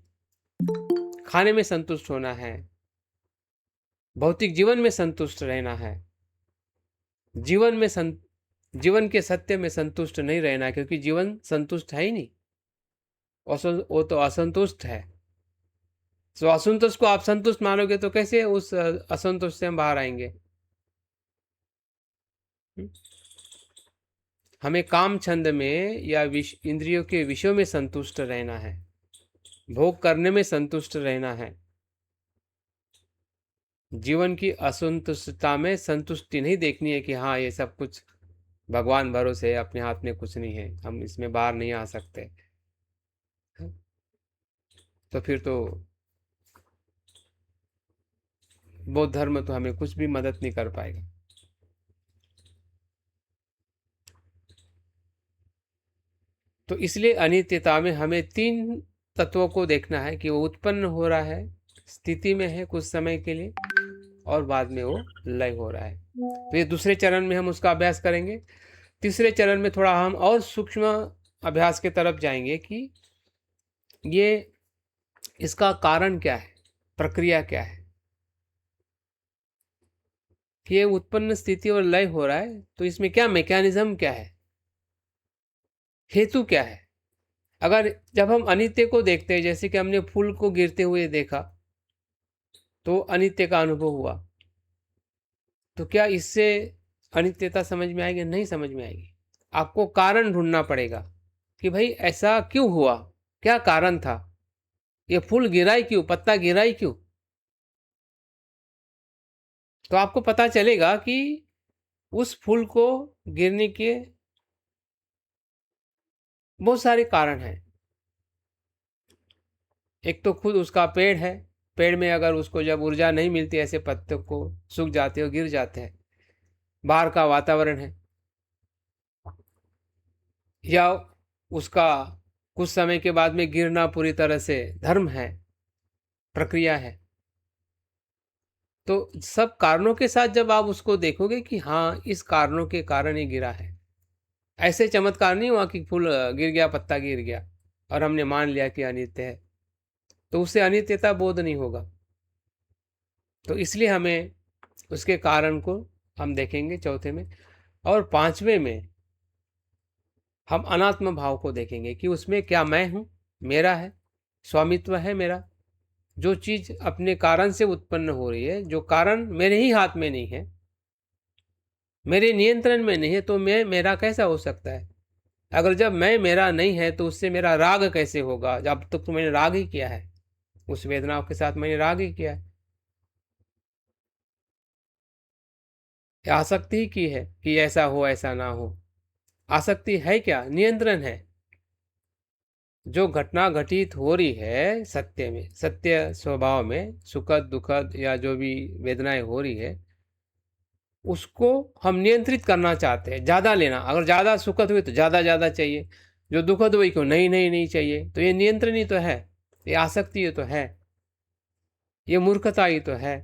खाने में संतुष्ट होना है, भौतिक जीवन में संतुष्ट रहना है, जीवन में जीवन के सत्य में संतुष्ट नहीं रहना, क्योंकि जीवन संतुष्ट है ही नहीं, वो तो असंतुष्ट है। तो असंतुष्ट को आप संतुष्ट मानोगे तो कैसे उस असंतुष्ट से हम बाहर आएंगे। हमें काम छंद में या इंद्रियों के विषयों में संतुष्ट रहना है, भोग करने में संतुष्ट रहना है। जीवन की असंतुष्टता में संतुष्टि नहीं देखनी है कि हाँ ये सब कुछ भगवान भरोसे है, अपने हाथ में कुछ नहीं है, हम इसमें बाहर नहीं आ सकते। तो फिर तो बौद्ध धर्म तो हमें कुछ भी मदद नहीं कर पाएगा। तो इसलिए अनित्यता में हमें तीन तत्वों को देखना है कि वो उत्पन्न हो रहा है, स्थिति में है कुछ समय के लिए, और बाद में वो लय हो रहा है। तो ये दूसरे चरण में हम उसका अभ्यास करेंगे। तीसरे चरण में थोड़ा हम और सूक्ष्म अभ्यास के तरफ जाएंगे कि ये इसका कारण क्या है, प्रक्रिया क्या है, कि ये उत्पन्न स्थिति और लय हो रहा है तो इसमें क्या मैकेनिज्म क्या है, हेतु क्या है। अगर जब हम अनित्य को देखते हैं, जैसे कि हमने फूल को गिरते हुए देखा तो अनित्य का अनुभव हुआ, तो क्या इससे अनित्यता समझ में आएगी? नहीं समझ में आएगी। आपको कारण ढूंढना पड़ेगा कि भाई ऐसा क्यों हुआ, क्या कारण था, ये फूल गिरा ही क्यों, पत्ता गिरा ही क्यों। तो आपको पता चलेगा कि उस फूल को गिरने के बहुत सारे कारण हैं। एक तो खुद उसका पेड़ है, पेड़ में अगर उसको जब ऊर्जा नहीं मिलती, ऐसे पत्ते को सूख जाते हो, गिर जाते हैं। बाहर का वातावरण है, या उसका कुछ समय के बाद में गिरना पूरी तरह से धर्म है, प्रक्रिया है। तो सब कारणों के साथ जब आप उसको देखोगे कि हाँ इस कारणों के कारण ही गिरा है, ऐसे चमत्कार नहीं हुआ कि फूल गिर गया, पत्ता गिर गया और हमने मान लिया कि अनित्य है, तो उससे अनित्यता बोध नहीं होगा। तो इसलिए हमें उसके कारण को हम देखेंगे चौथे में। और पांचवें में हम अनात्म भाव को देखेंगे कि उसमें क्या मैं हूं, मेरा है, स्वामित्व है मेरा। जो चीज अपने कारण से उत्पन्न हो रही है, जो कारण मेरे ही हाथ में नहीं है, मेरे नियंत्रण में नहीं है, तो मैं मेरा कैसा हो सकता है। अगर जब मैं मेरा नहीं है तो उससे मेरा राग कैसे होगा, जब तक तो मैंने राग ही किया है, उस वेदनाओं के साथ मैंने राग ही किया है, आसक्ति ही की है कि ऐसा हो ऐसा ना हो। आसक्ति है क्या? नियंत्रण है। जो घटना घटित हो रही है सत्य में, सत्य स्वभाव में, सुखद दुखद या जो भी वेदनाएं हो रही है, उसको हम नियंत्रित करना चाहते हैं, ज़्यादा लेना। अगर ज़्यादा सुखद हुई तो ज़्यादा ज़्यादा चाहिए, जो दुखद हुई को नहीं नहीं नहीं चाहिए। तो ये नियंत्रण ही तो है, ये आसक्ति ही तो है, ये मूर्खता ही तो है,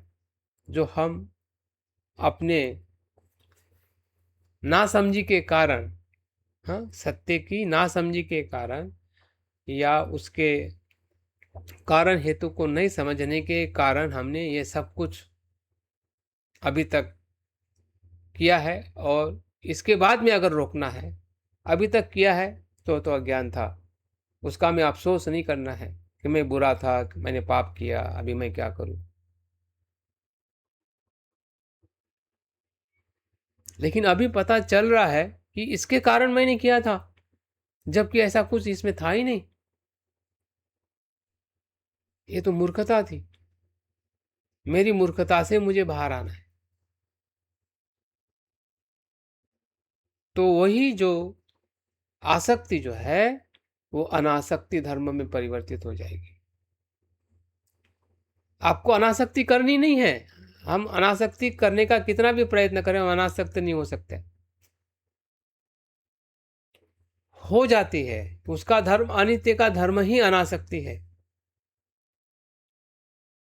जो हम अपने नासमझी के कारण, हाँ, सत्य की नासमझी के कारण या उसके कारण हेतु को नहीं समझने के कारण हमने ये सब कुछ अभी तक किया है। और इसके बाद में अगर रोकना है, अभी तक किया है तो अज्ञान था। उसका हमें अफ़सोस नहीं करना है कि मैं बुरा था, कि मैंने पाप किया, अभी मैं क्या करूँ? लेकिन अभी पता चल रहा है कि इसके कारण मैंने किया था, जबकि ऐसा कुछ इसमें था ही नहीं। ये तो मूर्खता थी। मेरी मूर्खता से मुझे बाहर आना है। तो वही जो आसक्ति जो है, वो अनासक्ति धर्म में परिवर्तित हो जाएगी। आपको अनासक्ति करनी नहीं है। हम अनासक्ति करने का कितना भी प्रयत्न करें, हम अनासक्त नहीं हो सकते। हो जाती है। उसका धर्म, अनित्य का धर्म ही अनासक्ति है।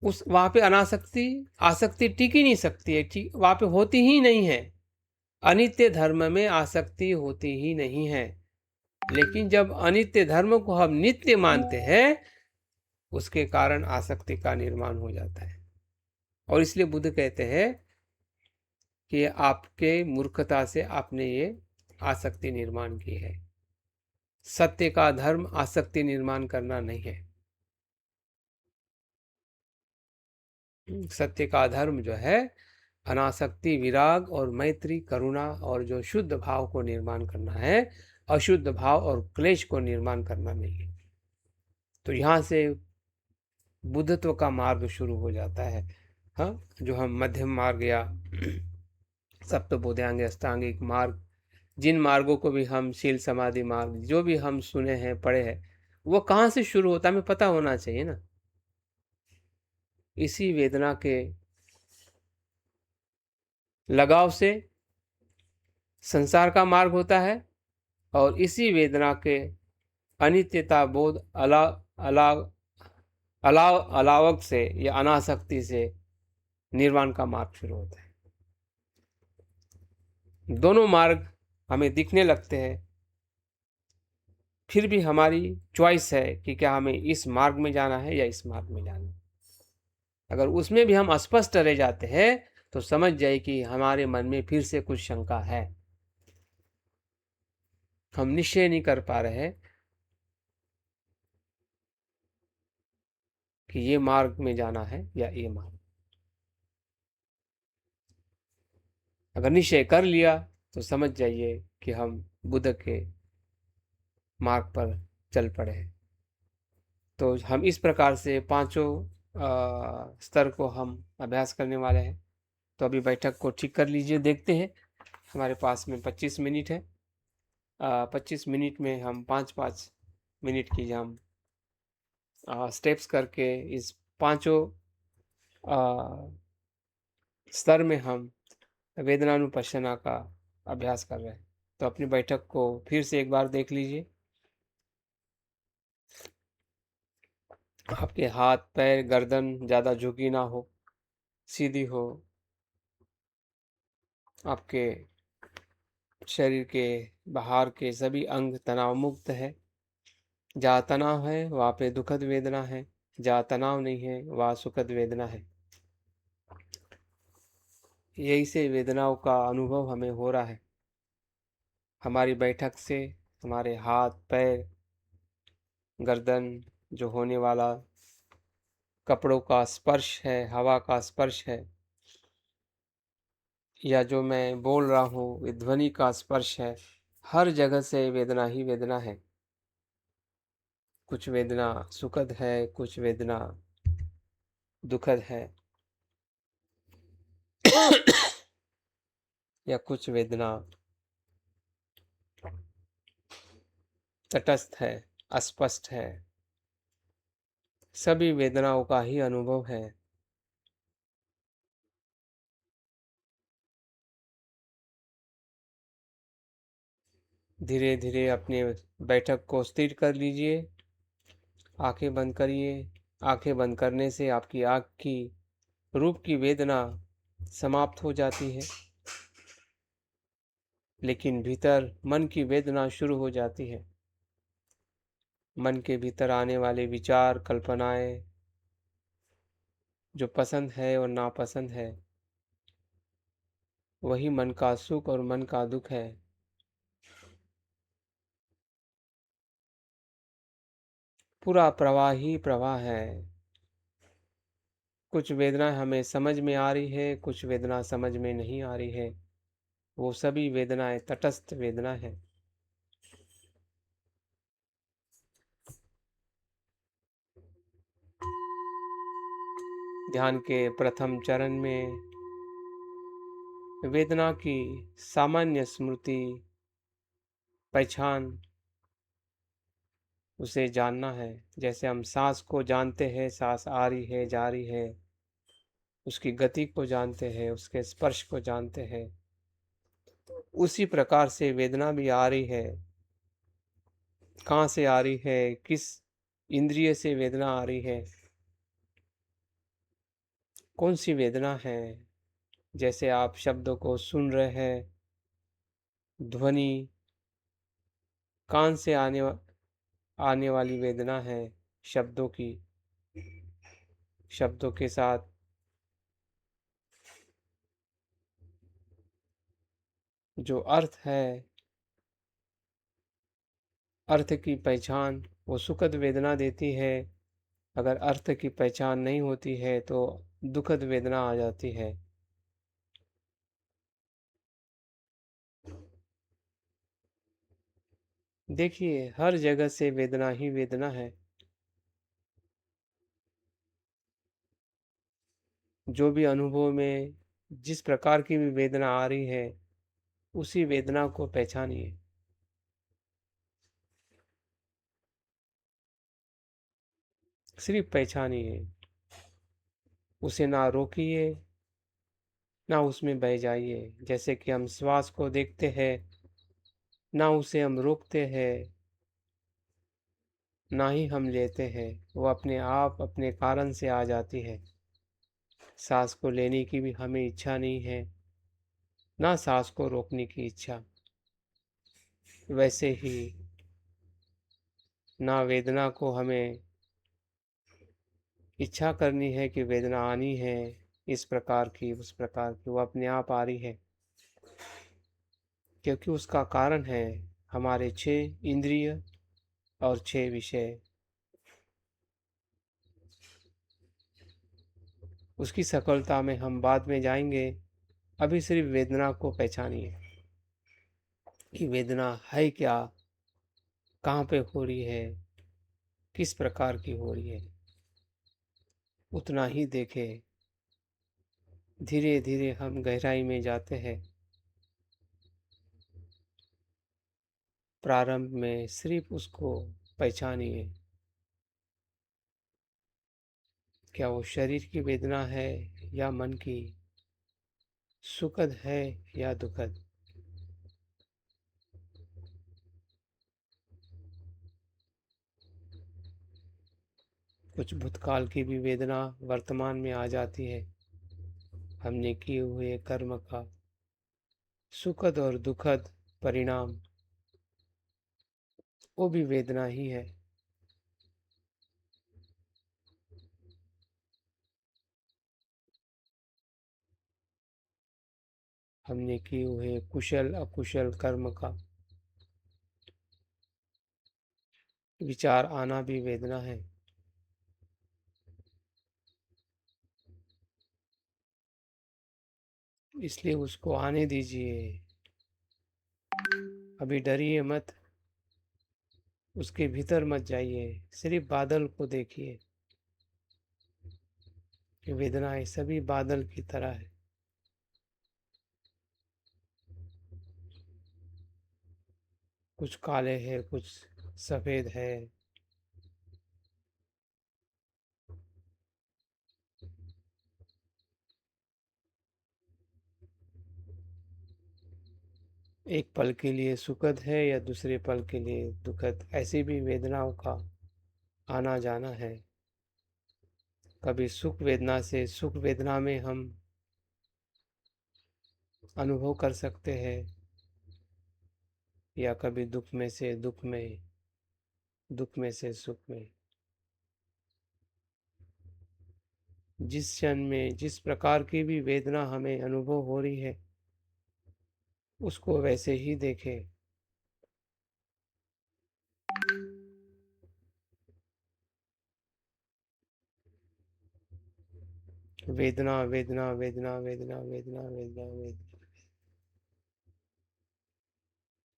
उस वहां पे अनासक्ति, आसक्ति टिक ही नहीं सकती है, वहां पे होती ही नहीं है। अनित्य धर्म में आसक्ति होती ही नहीं है। लेकिन जब अनित्य धर्म को हम नित्य मानते हैं, उसके कारण आसक्ति का निर्माण हो जाता है। और इसलिए बुद्ध कहते हैं कि आपके मूर्खता से आपने ये आसक्ति निर्माण की है। सत्य का धर्म आसक्ति निर्माण करना नहीं है। सत्य का धर्म जो है अनासक्ति, विराग और मैत्री, करुणा और जो शुद्ध भाव को निर्माण करना है, अशुद्ध भाव और क्लेश को निर्माण करना नहीं है। तो यहाँ से बुद्धत्व का मार्ग शुरू हो जाता है। हाँ, जो हम मध्यम मार्ग या सप्तबोधांग अष्टांगिक मार्ग, जिन मार्गों को भी हम शील समाधि मार्ग जो भी हम सुने हैं, पढ़े हैं, वो कहाँ से शुरू होता है हमें पता होना चाहिए ना। इसी वेदना के लगाव से संसार का मार्ग होता है, और इसी वेदना के अनित्यता बोध अलाव अलावक से या अनासक्ति से निर्वाण का मार्ग शुरू होता है। दोनों मार्ग हमें दिखने लगते हैं, फिर भी हमारी चॉइस है कि क्या हमें इस मार्ग में जाना है या इस मार्ग में जाना है। अगर उसमें भी हम अस्पष्ट रह जाते हैं तो समझ जाए कि हमारे मन में फिर से कुछ शंका है। हम निश्चय नहीं कर पा रहे हैं कि ये मार्ग में जाना है या ये मार्ग। अगर निश्चय कर लिया तो समझ जाइए कि हम बुद्ध के मार्ग पर चल पड़े हैं। तो हम इस प्रकार से पांचों स्तर को हम अभ्यास करने वाले हैं। तो अभी बैठक को ठीक कर लीजिए। देखते हैं, हमारे पास में 25 मिनट है। 25 मिनट में हम 5-5 मिनट की हम स्टेप्स करके इस पांचों स्तर में हम वेदनानुपश्यना का अभ्यास कर रहे हैं। तो अपनी बैठक को फिर से एक बार देख लीजिए। आपके हाथ पैर गर्दन ज़्यादा झुकी ना हो, सीधी हो। आपके शरीर के बाहर के सभी अंग तनाव मुक्त है। जहाँ तनाव है वहाँ पे दुखद वेदना है, जहाँ तनाव नहीं है वहाँ सुखद वेदना है। यही से वेदनाओं का अनुभव हमें हो रहा है। हमारी बैठक से हमारे हाथ पैर गर्दन, जो होने वाला कपड़ों का स्पर्श है, हवा का स्पर्श है, या जो मैं बोल रहा हूँ ध्वनि का स्पर्श है, हर जगह से वेदना ही वेदना है। कुछ वेदना सुखद है, कुछ वेदना दुखद है या कुछ वेदना तटस्थ है, अस्पष्ट है। सभी वेदनाओं का ही अनुभव है। धीरे धीरे अपने बैठक को स्थिर कर लीजिए। आंखें बंद करिए। आंखें बंद करने से आपकी आँख की रूप की वेदना समाप्त हो जाती है, लेकिन भीतर मन की वेदना शुरू हो जाती है। मन के भीतर आने वाले विचार, कल्पनाएं, जो पसंद है और नापसंद है, वही मन का सुख और मन का दुख है। पूरा प्रवाह ही प्रवाह है। कुछ वेदना हमें समझ में आ रही है, कुछ वेदना समझ में नहीं आ रही है। वो सभी वेदनाएं तटस्थ वेदना है। ध्यान के प्रथम चरण में वेदना की सामान्य स्मृति, पहचान, उसे जानना है। जैसे हम सांस को जानते हैं, सांस आ रही है, जा रही है, उसकी गति को जानते हैं, उसके स्पर्श को जानते हैं, उसी प्रकार से वेदना भी आ रही है। कहाँ से आ रही है, किस इंद्रिय से वेदना आ रही है, कौन सी वेदना है। जैसे आप शब्दों को सुन रहे हैं, ध्वनि कान से आने वाली वेदना है, शब्दों की, शब्दों के साथ जो अर्थ है, अर्थ की पहचान वो सुखद वेदना देती है। अगर अर्थ की पहचान नहीं होती है तो दुखद वेदना आ जाती है। देखिए, हर जगह से वेदना ही वेदना है। जो भी अनुभव में जिस प्रकार की भी वेदना आ रही है, उसी वेदना को पहचानिए। सिर्फ पहचानिए, उसे ना रोकिए, ना उसमें बह जाइए। जैसे कि हम श्वास को देखते हैं, ना उसे हम रोकते हैं, ना ही हम लेते हैं, वो अपने आप अपने कारण से आ जाती है। सांस को लेने की भी हमें इच्छा नहीं है, ना सांस को रोकने की इच्छा। वैसे ही ना वेदना को हमें इच्छा करनी है कि वेदना आनी है, इस प्रकार की उस प्रकार की, वो अपने आप आ रही है। क्योंकि उसका कारण है हमारे 6 इंद्रिय और 6 विषय। उसकी सफलता में हम बाद में जाएंगे। अभी सिर्फ वेदना को पहचानिए कि वेदना है क्या, कहाँ पे हो रही है, किस प्रकार की हो रही है, उतना ही देखें। धीरे धीरे हम गहराई में जाते हैं। प्रारंभ में सिर्फ उसको पहचानिए। क्या वो शरीर की वेदना है या मन की, सुखद है या दुखद। कुछ भूतकाल की भी वेदना वर्तमान में आ जाती है। हमने किए हुए कर्म का सुखद और दुखद परिणाम, वो भी वेदना ही है। हमने किए हुए कुशल अकुशल कर्म का विचार आना भी वेदना है। इसलिए उसको आने दीजिए। अभी डरिए मत, उसके भीतर मत जाइए। सिर्फ बादल को देखिए कि वेदनाएं सभी बादल की तरह है। कुछ काले है, कुछ सफेद है। एक पल के लिए सुखद है या दूसरे पल के लिए दुखद, ऐसी भी वेदनाओं का आना जाना है। कभी सुख वेदना से सुख वेदना में हम अनुभव कर सकते हैं, या कभी दुख में से दुख में, दुख में से सुख में। जिस क्षण में जिस प्रकार की भी वेदना हमें अनुभव हो रही है, उसको वैसे ही देखें। वेदना वेदना वेदना वेदना वेदना वेदना वेदना,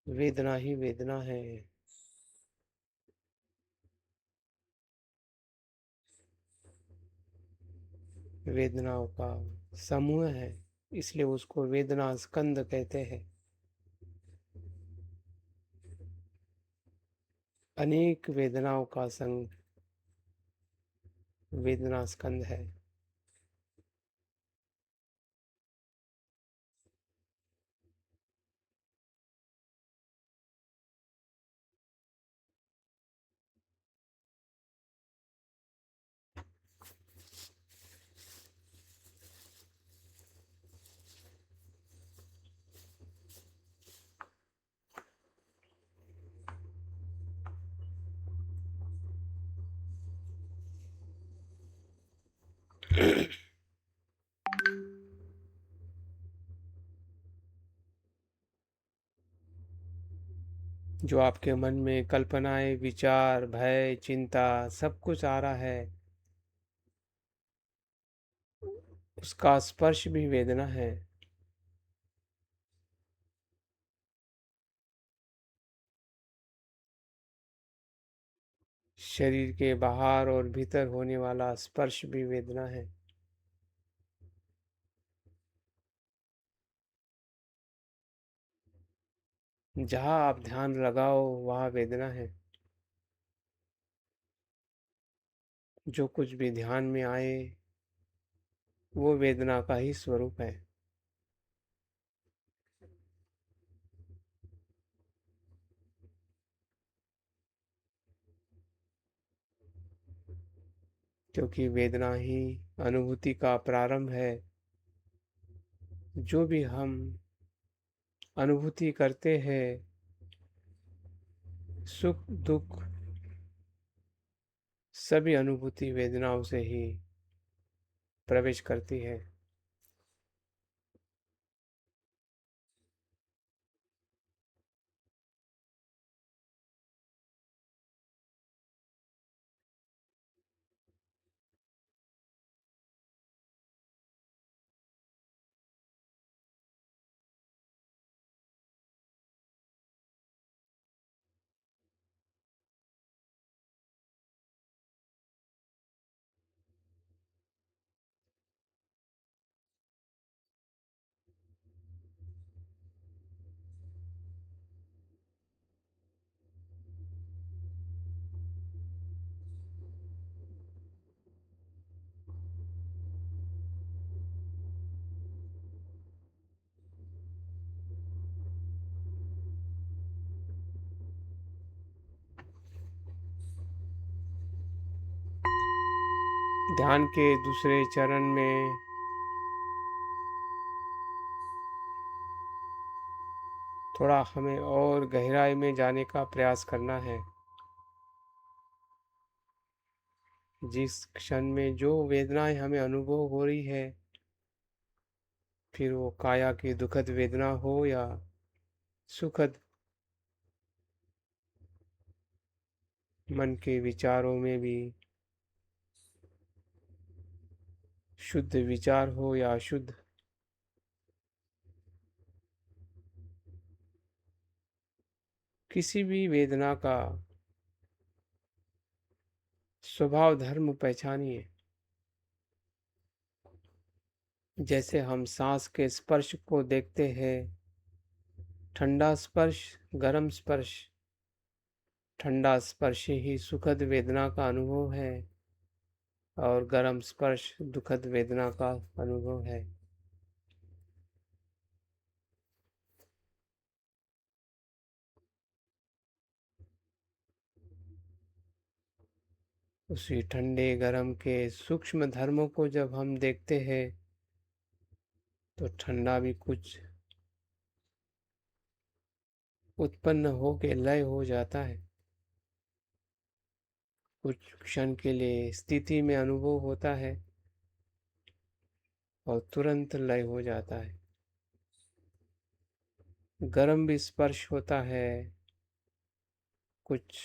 वेदना ही वेदना है। वेदनाओं का समूह है, इसलिए उसको वेदना स्कंद कहते हैं। अनेक वेदनाओं का संग वेदना स्कंद है। जो आपके मन में कल्पनाएं, विचार, भय, चिंता सब कुछ आ रहा है, उसका स्पर्श भी वेदना है। शरीर के बाहर और भीतर होने वाला स्पर्श भी वेदना है। जहाँ आप ध्यान लगाओ वहाँ वेदना है। जो कुछ भी ध्यान में आए वो वेदना का ही स्वरूप है। क्योंकि वेदना ही अनुभूति का प्रारंभ है। जो भी हम अनुभूति करते हैं, सुख दुख सभी अनुभूति वेदनाओं से ही प्रवेश करती है। ध्यान के दूसरे चरण में थोड़ा हमें और गहराई में जाने का प्रयास करना है। जिस क्षण में जो वेदनाएं हमें अनुभव हो रही है, फिर वो काया की दुखद वेदना हो या सुखद मन के विचारों में भी शुद्ध विचार हो या अशुद्ध, किसी भी वेदना का स्वभाव धर्म पहचानिए। जैसे हम सांस के स्पर्श को देखते हैं, ठंडा स्पर्श, गरम स्पर्श। ठंडा स्पर्श ही सुखद वेदना का अनुभव है और गरम स्पर्श दुखद वेदना का अनुभव है। उसी ठंडे गरम के सूक्ष्म धर्मों को जब हम देखते हैं तो ठंडा भी कुछ उत्पन्न हो के लय हो जाता है। कुछ क्षण के लिए स्थिति में अनुभव होता है और तुरंत लय हो जाता है। गरम भी स्पर्श होता है, कुछ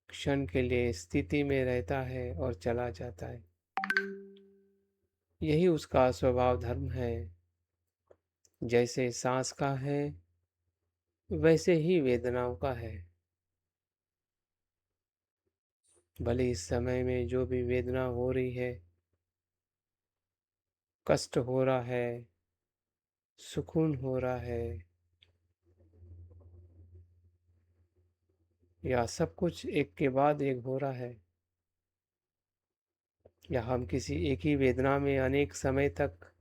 क्षण के लिए स्थिति में रहता है और चला जाता है। यही उसका स्वभाव धर्म है। जैसे सांस का है वैसे ही वेदनाओं का है। भले इस समय में जो भी वेदना हो रही है, कष्ट हो रहा है, सुकून हो रहा है, या सब कुछ एक के बाद एक हो रहा है, या हम किसी एक ही वेदना में अनेक समय तक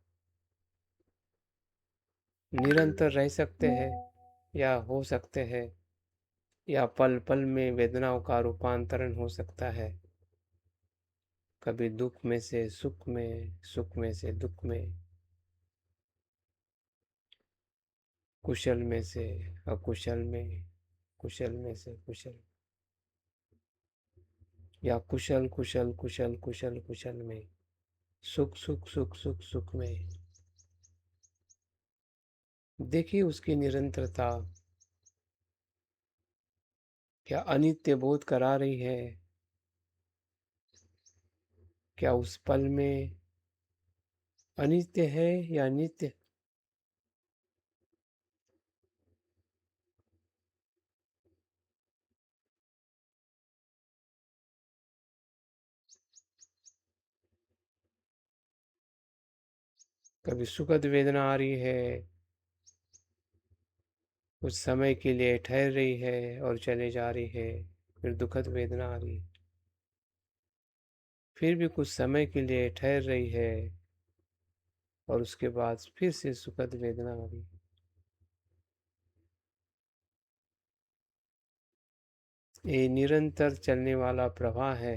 निरंतर रह सकते हैं या हो सकते हैं, या पल पल में वेदनाओं का रूपांतरण हो सकता है। कभी दुख में से सुख में, सुख में से दुख में, कुशल में से अकुशल में, कुशल में से कुशल, या कुशल कुशल कुशल कुशल कुशल में, सुख सुख सुख सुख सुख में। देखिए उसकी निरंतरता क्या अनित्य बोध करा रही है। क्या उस पल में अनित्य है या नित्य? कभी सुखद वेदना आ रही है, कुछ समय के लिए ठहर रही है और चले जा रही है, फिर दुखद वेदना आ रही है, फिर भी कुछ समय के लिए ठहर रही है और उसके बाद फिर से सुखद वेदना आ रही है। ये निरंतर चलने वाला प्रवाह है।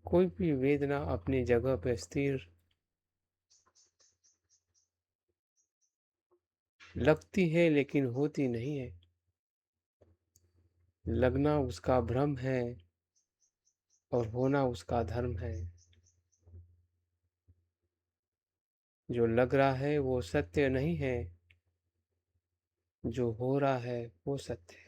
कोई भी वेदना अपनी जगह पर स्थिर लगती है लेकिन होती नहीं है। लगना उसका भ्रम है और होना उसका धर्म है। जो लग रहा है वो सत्य नहीं है, जो हो रहा है वो सत्य है।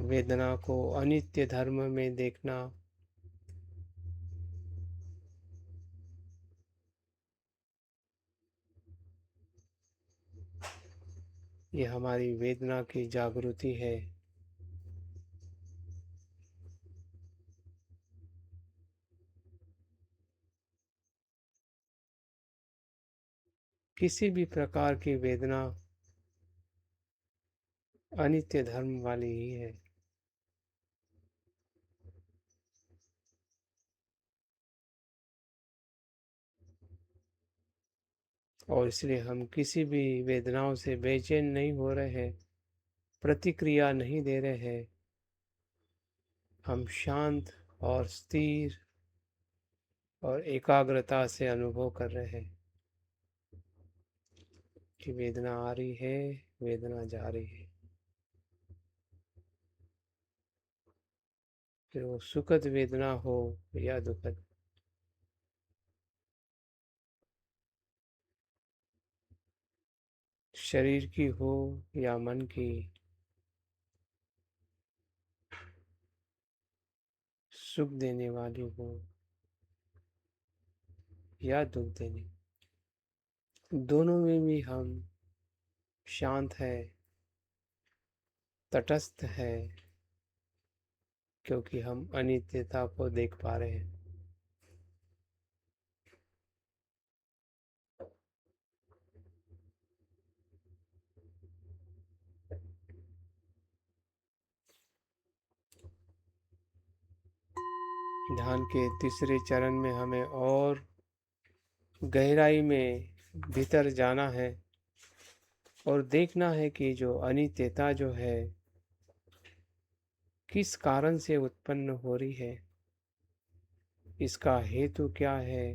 वेदना को अनित्य धर्म में देखना, ये हमारी वेदना की जागृति है। किसी भी प्रकार की वेदना अनित्य धर्म वाली ही है। और इसलिए हम किसी भी वेदनाओं से बेचैन नहीं हो रहे हैं, प्रतिक्रिया नहीं दे रहे हैं। हम शांत और स्थिर और एकाग्रता से अनुभव कर रहे हैं कि वेदना आ रही है, वेदना जा रही है। फिर वो सुखद वेदना हो या दुखद, शरीर की हो या मन की, सुख देने वाली हो या दुख देने, दोनों में भी हम शांत है, तटस्थ है, क्योंकि हम अनित्यता को देख पा रहे हैं। ध्यान के तीसरे चरण में हमें और गहराई में भीतर जाना है और देखना है कि जो अनित्यता जो है किस कारण से उत्पन्न हो रही है, इसका हेतु क्या है,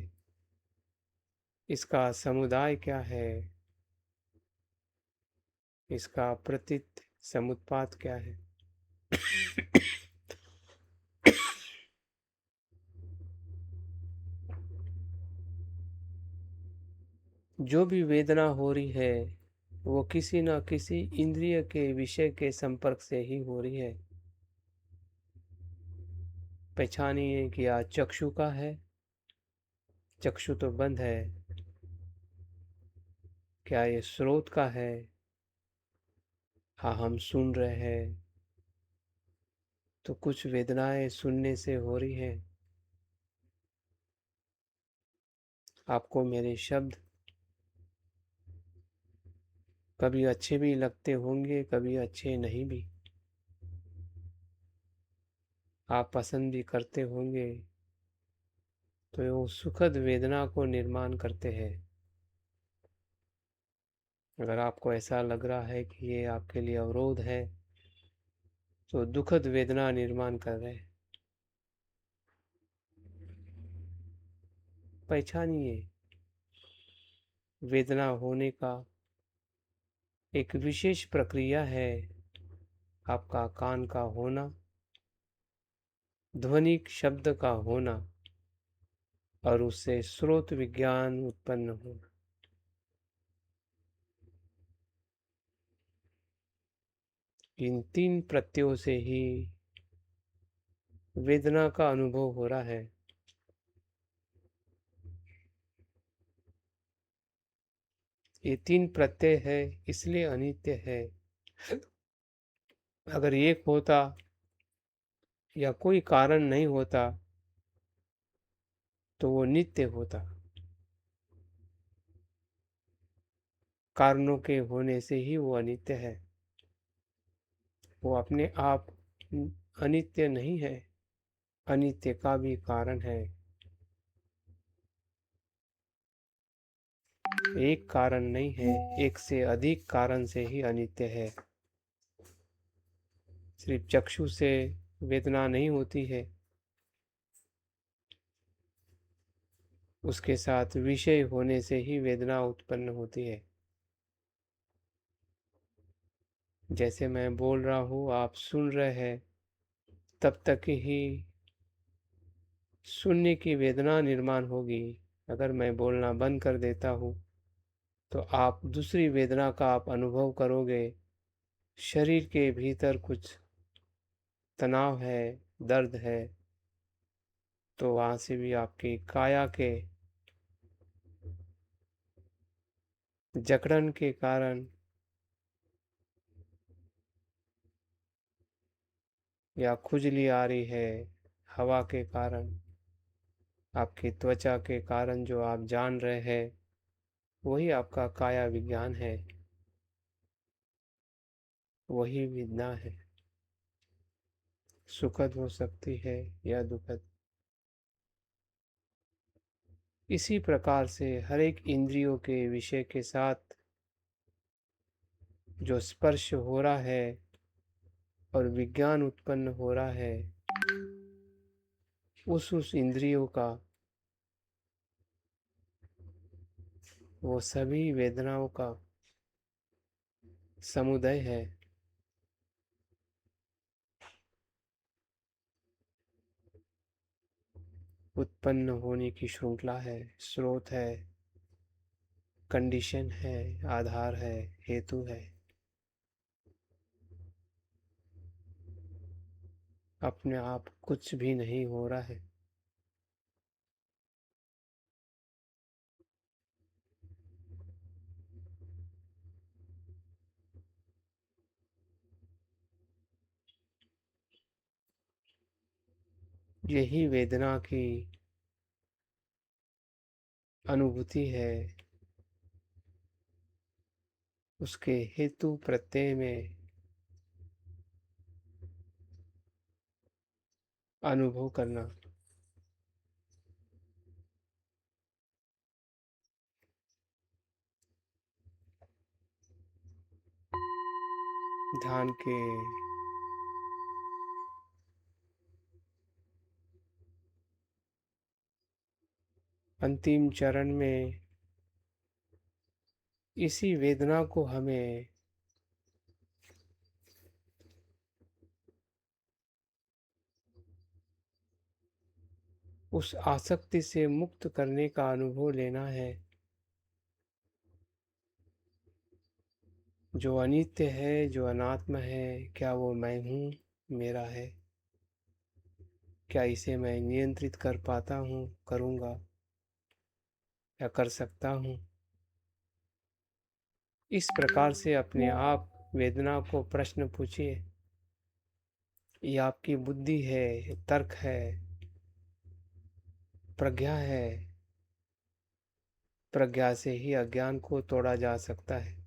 इसका समुदाय क्या है, इसका प्रतीत समुत्पाद क्या है? जो भी वेदना हो रही है वो किसी न किसी इंद्रिय के विषय के संपर्क से ही हो रही है। पहचानिए कि आज चक्षु का है, चक्षु तो बंद है। क्या ये स्रोत का है? हाँ, हम सुन रहे हैं तो कुछ वेदनाएं सुनने से हो रही है। आपको मेरे शब्द कभी अच्छे भी लगते होंगे, कभी अच्छे नहीं भी। आप पसंद भी करते होंगे, तो वो सुखद वेदना को निर्माण करते हैं। अगर आपको ऐसा लग रहा है कि ये आपके लिए अवरोध है, तो दुखद वेदना निर्माण कर रहे हैं। पहचानिए, वेदना होने का एक विशेष प्रक्रिया है। आपका कान का होना, ध्वनिक शब्द का होना और उससे स्रोत विज्ञान उत्पन्न होना। इन तीन प्रत्ययों से ही वेदना का अनुभव हो रहा है। ये तीन प्रत्यय है, इसलिए अनित्य है। अगर एक होता या कोई कारण नहीं होता तो वो नित्य होता। कारणों के होने से ही वो अनित्य है। वो अपने आप अनित्य नहीं है, अनित्य का भी कारण है। एक कारण नहीं है, एक से अधिक कारण से ही अनित्य है। सिर्फ चक्षु से वेदना नहीं होती है, उसके साथ विषय होने से ही वेदना उत्पन्न होती है। जैसे मैं बोल रहा हूँ, आप सुन रहे हैं, तब तक ही सुनने की वेदना निर्माण होगी। अगर मैं बोलना बंद कर देता हूँ तो आप दूसरी वेदना का आप अनुभव करोगे। शरीर के भीतर कुछ तनाव है, दर्द है, तो वहाँ से भी आपकी काया के जकड़न के कारण या खुजली आ रही है, हवा के कारण, आपकी त्वचा के कारण जो आप जान रहे हैं, वही आपका काया विज्ञान है, वही वेदना है। सुखद हो सकती है या दुखद। इसी प्रकार से हर एक इंद्रियों के विषय के साथ जो स्पर्श हो रहा है और विज्ञान उत्पन्न हो रहा है, उस इंद्रियों का वो सभी वेदनाओं का समुदाय है। उत्पन्न होने की श्रृंखला है, स्रोत है, कंडीशन है, आधार है, हेतु है। अपने आप कुछ भी नहीं हो रहा है। यही वेदना की अनुभूति है। उसके हेतु प्रत्यय में अनुभव करना। ध्यान के अंतिम चरण में इसी वेदना को हमें उस आसक्ति से मुक्त करने का अनुभव लेना है। जो अनित्य है, जो अनात्म है, क्या वो मैं हूँ, मेरा है? क्या इसे मैं नियंत्रित कर पाता हूँ, करूँगा या कर सकता हूँ? इस प्रकार से अपने आप वेदना को प्रश्न पूछिए। ये आपकी बुद्धि है, तर्क है, प्रज्ञा है। प्रज्ञा से ही अज्ञान को तोड़ा जा सकता है।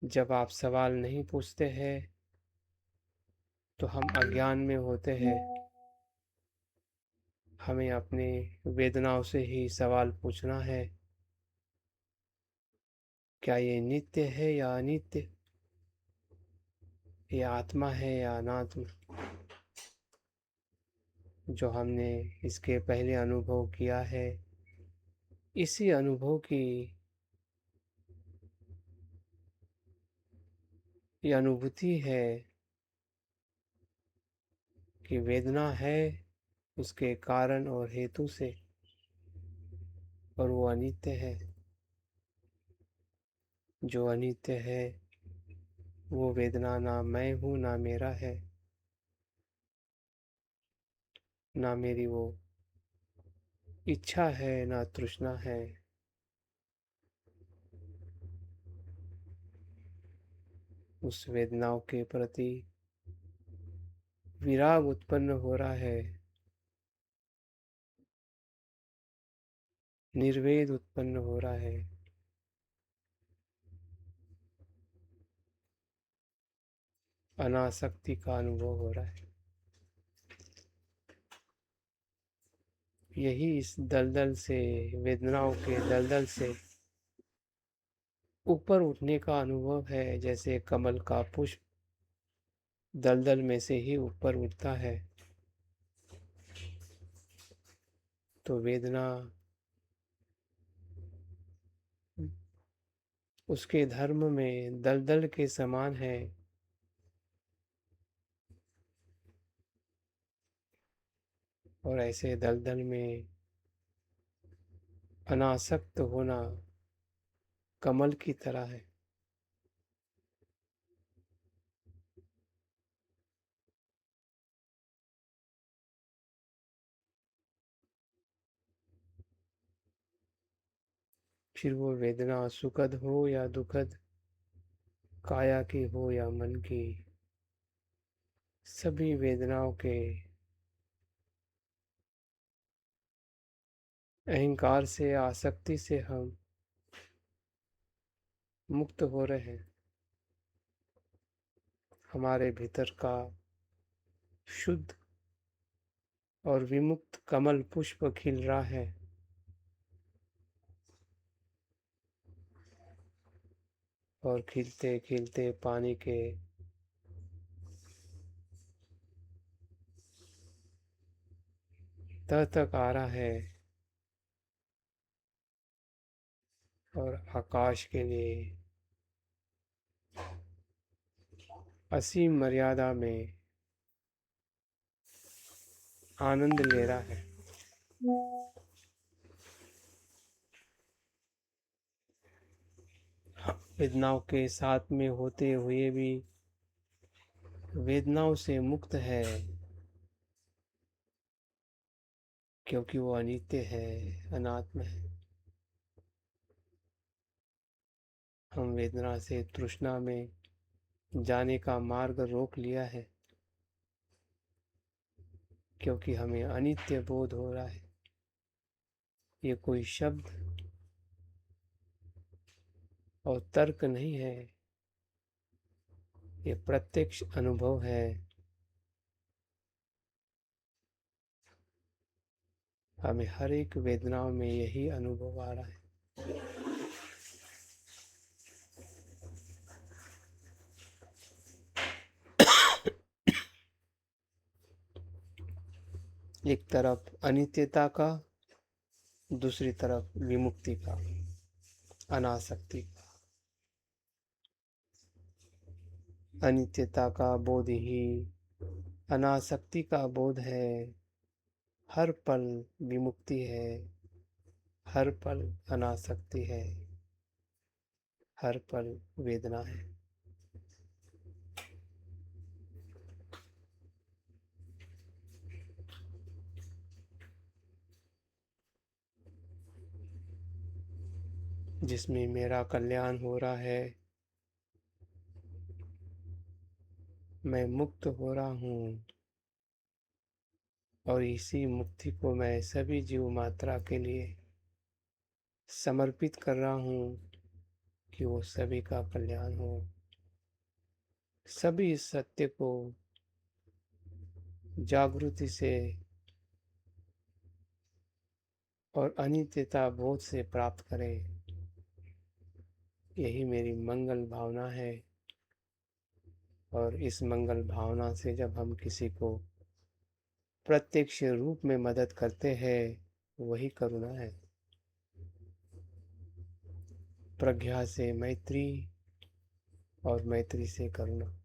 जब आप सवाल नहीं पूछते हैं तो हम अज्ञान में होते हैं। हमें अपने वेदनाओं से ही सवाल पूछना है, क्या ये नित्य है या अनित्य? ये आत्मा है या अनात्मा? जो हमने इसके पहले अनुभव किया है, इसी अनुभव की ये अनुभूति है कि वेदना है उसके कारण और हेतु से, और वो अनित्य है। जो अनित्य है वो वेदना ना मैं हूँ, ना मेरा है, ना मेरी वो इच्छा है, ना तृष्णा है। उस वेदनाओं के प्रति विराग उत्पन्न हो रहा है, निर्वेद उत्पन्न हो रहा है। अनासक्ति का अनुभव हो रहा है। यही इस दलदल से, वेदनाओं के दलदल से ऊपर उठने का अनुभव है। जैसे कमल का पुष्प दलदल में से ही ऊपर उठता है, तो वेदना उसके धर्म में दलदल के समान है। और ऐसे दलदल में अनासक्त होना कमल की तरह है। फिर वो वेदना सुखद हो या दुखद, काया की हो या मन की, सभी वेदनाओं के अहंकार से, आसक्ति से हम मुक्त हो रहे हैं। हमारे भीतर का शुद्ध और विमुक्त कमल पुष्प खिल रहा है। और खिलते खिलते पानी के तह तक आ रहा है, और आकाश के लिए असीम मर्यादा में आनंद ले रहा है। वेदनाओं के साथ में होते हुए भी वेदनाओं से मुक्त है, क्योंकि वो अनित्य है, अनात्म है। हम वेदना से तृष्णा में जाने का मार्ग रोक लिया है, क्योंकि हमें अनित्य बोध हो रहा है। ये कोई शब्द और तर्क नहीं है, ये प्रत्यक्ष अनुभव है। हमें हर एक वेदनाओं में यही अनुभव आ रहा है। एक तरफ अनित्यता का, दूसरी तरफ विमुक्ति का, अनासक्ति का। अनित्यता का बोध ही अनासक्ति का बोध है, हर पल विमुक्ति है, हर पल अनासक्ति है, हर पल वेदना है। जिसमें मेरा कल्याण हो रहा है, मैं मुक्त हो रहा हूँ, और इसी मुक्ति को मैं सभी जीव मात्रा के लिए समर्पित कर रहा हूँ कि वो सभी का कल्याण हो, सभी इस सत्य को जागृति से और अनित्यता बोध से प्राप्त करें। यही मेरी मंगल भावना है। और इस मंगल भावना से जब हम किसी को प्रत्यक्ष रूप में मदद करते हैं, वही करुणा है। प्रज्ञा से मैत्री और मैत्री से करुणा।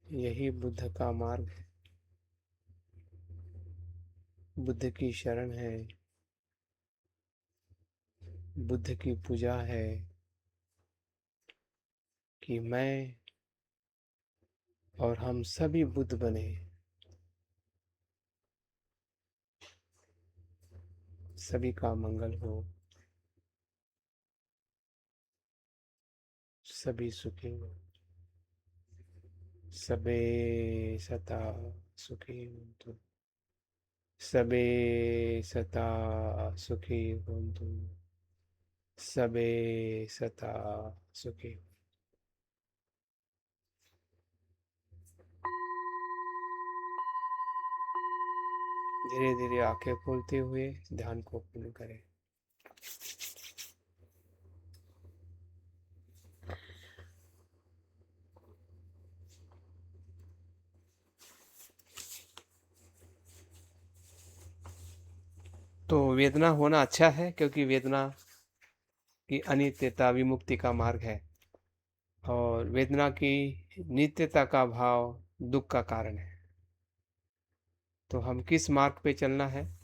यही बुद्ध का मार्ग है, बुद्ध की शरण है, बुद्ध की पूजा है कि मैं और हम सभी बुद्ध बने, सभी का मंगल हो, सभी सुखी हो, सबे सता सुखी होन्तु, सबे सता सुखी होन्तु, सबे सता सुखी। धीरे धीरे आंखें खोलते हुए ध्यान को पूर्ण करें। तो वेदना होना अच्छा है, क्योंकि वेदना की अनित्यता विमुक्ति का मार्ग है, और वेदना की नित्यता का भाव दुख का कारण है। तो हम किस मार्ग पे चलना है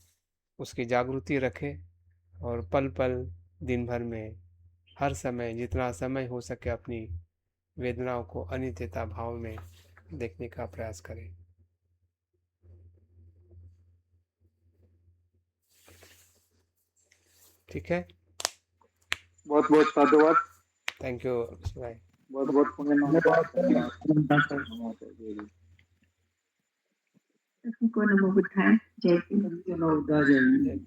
उसकी जागृति रखें, और पल पल दिन भर में हर समय जितना समय हो सके अपनी वेदनाओं को अनित्यता भाव में देखने का प्रयास करें। ठीक है, बहुत बहुत साधुवाद। थैंक यू भाई। बहुत बहुत पुण्य को नमो बुद्धाय। जय श्री नमो।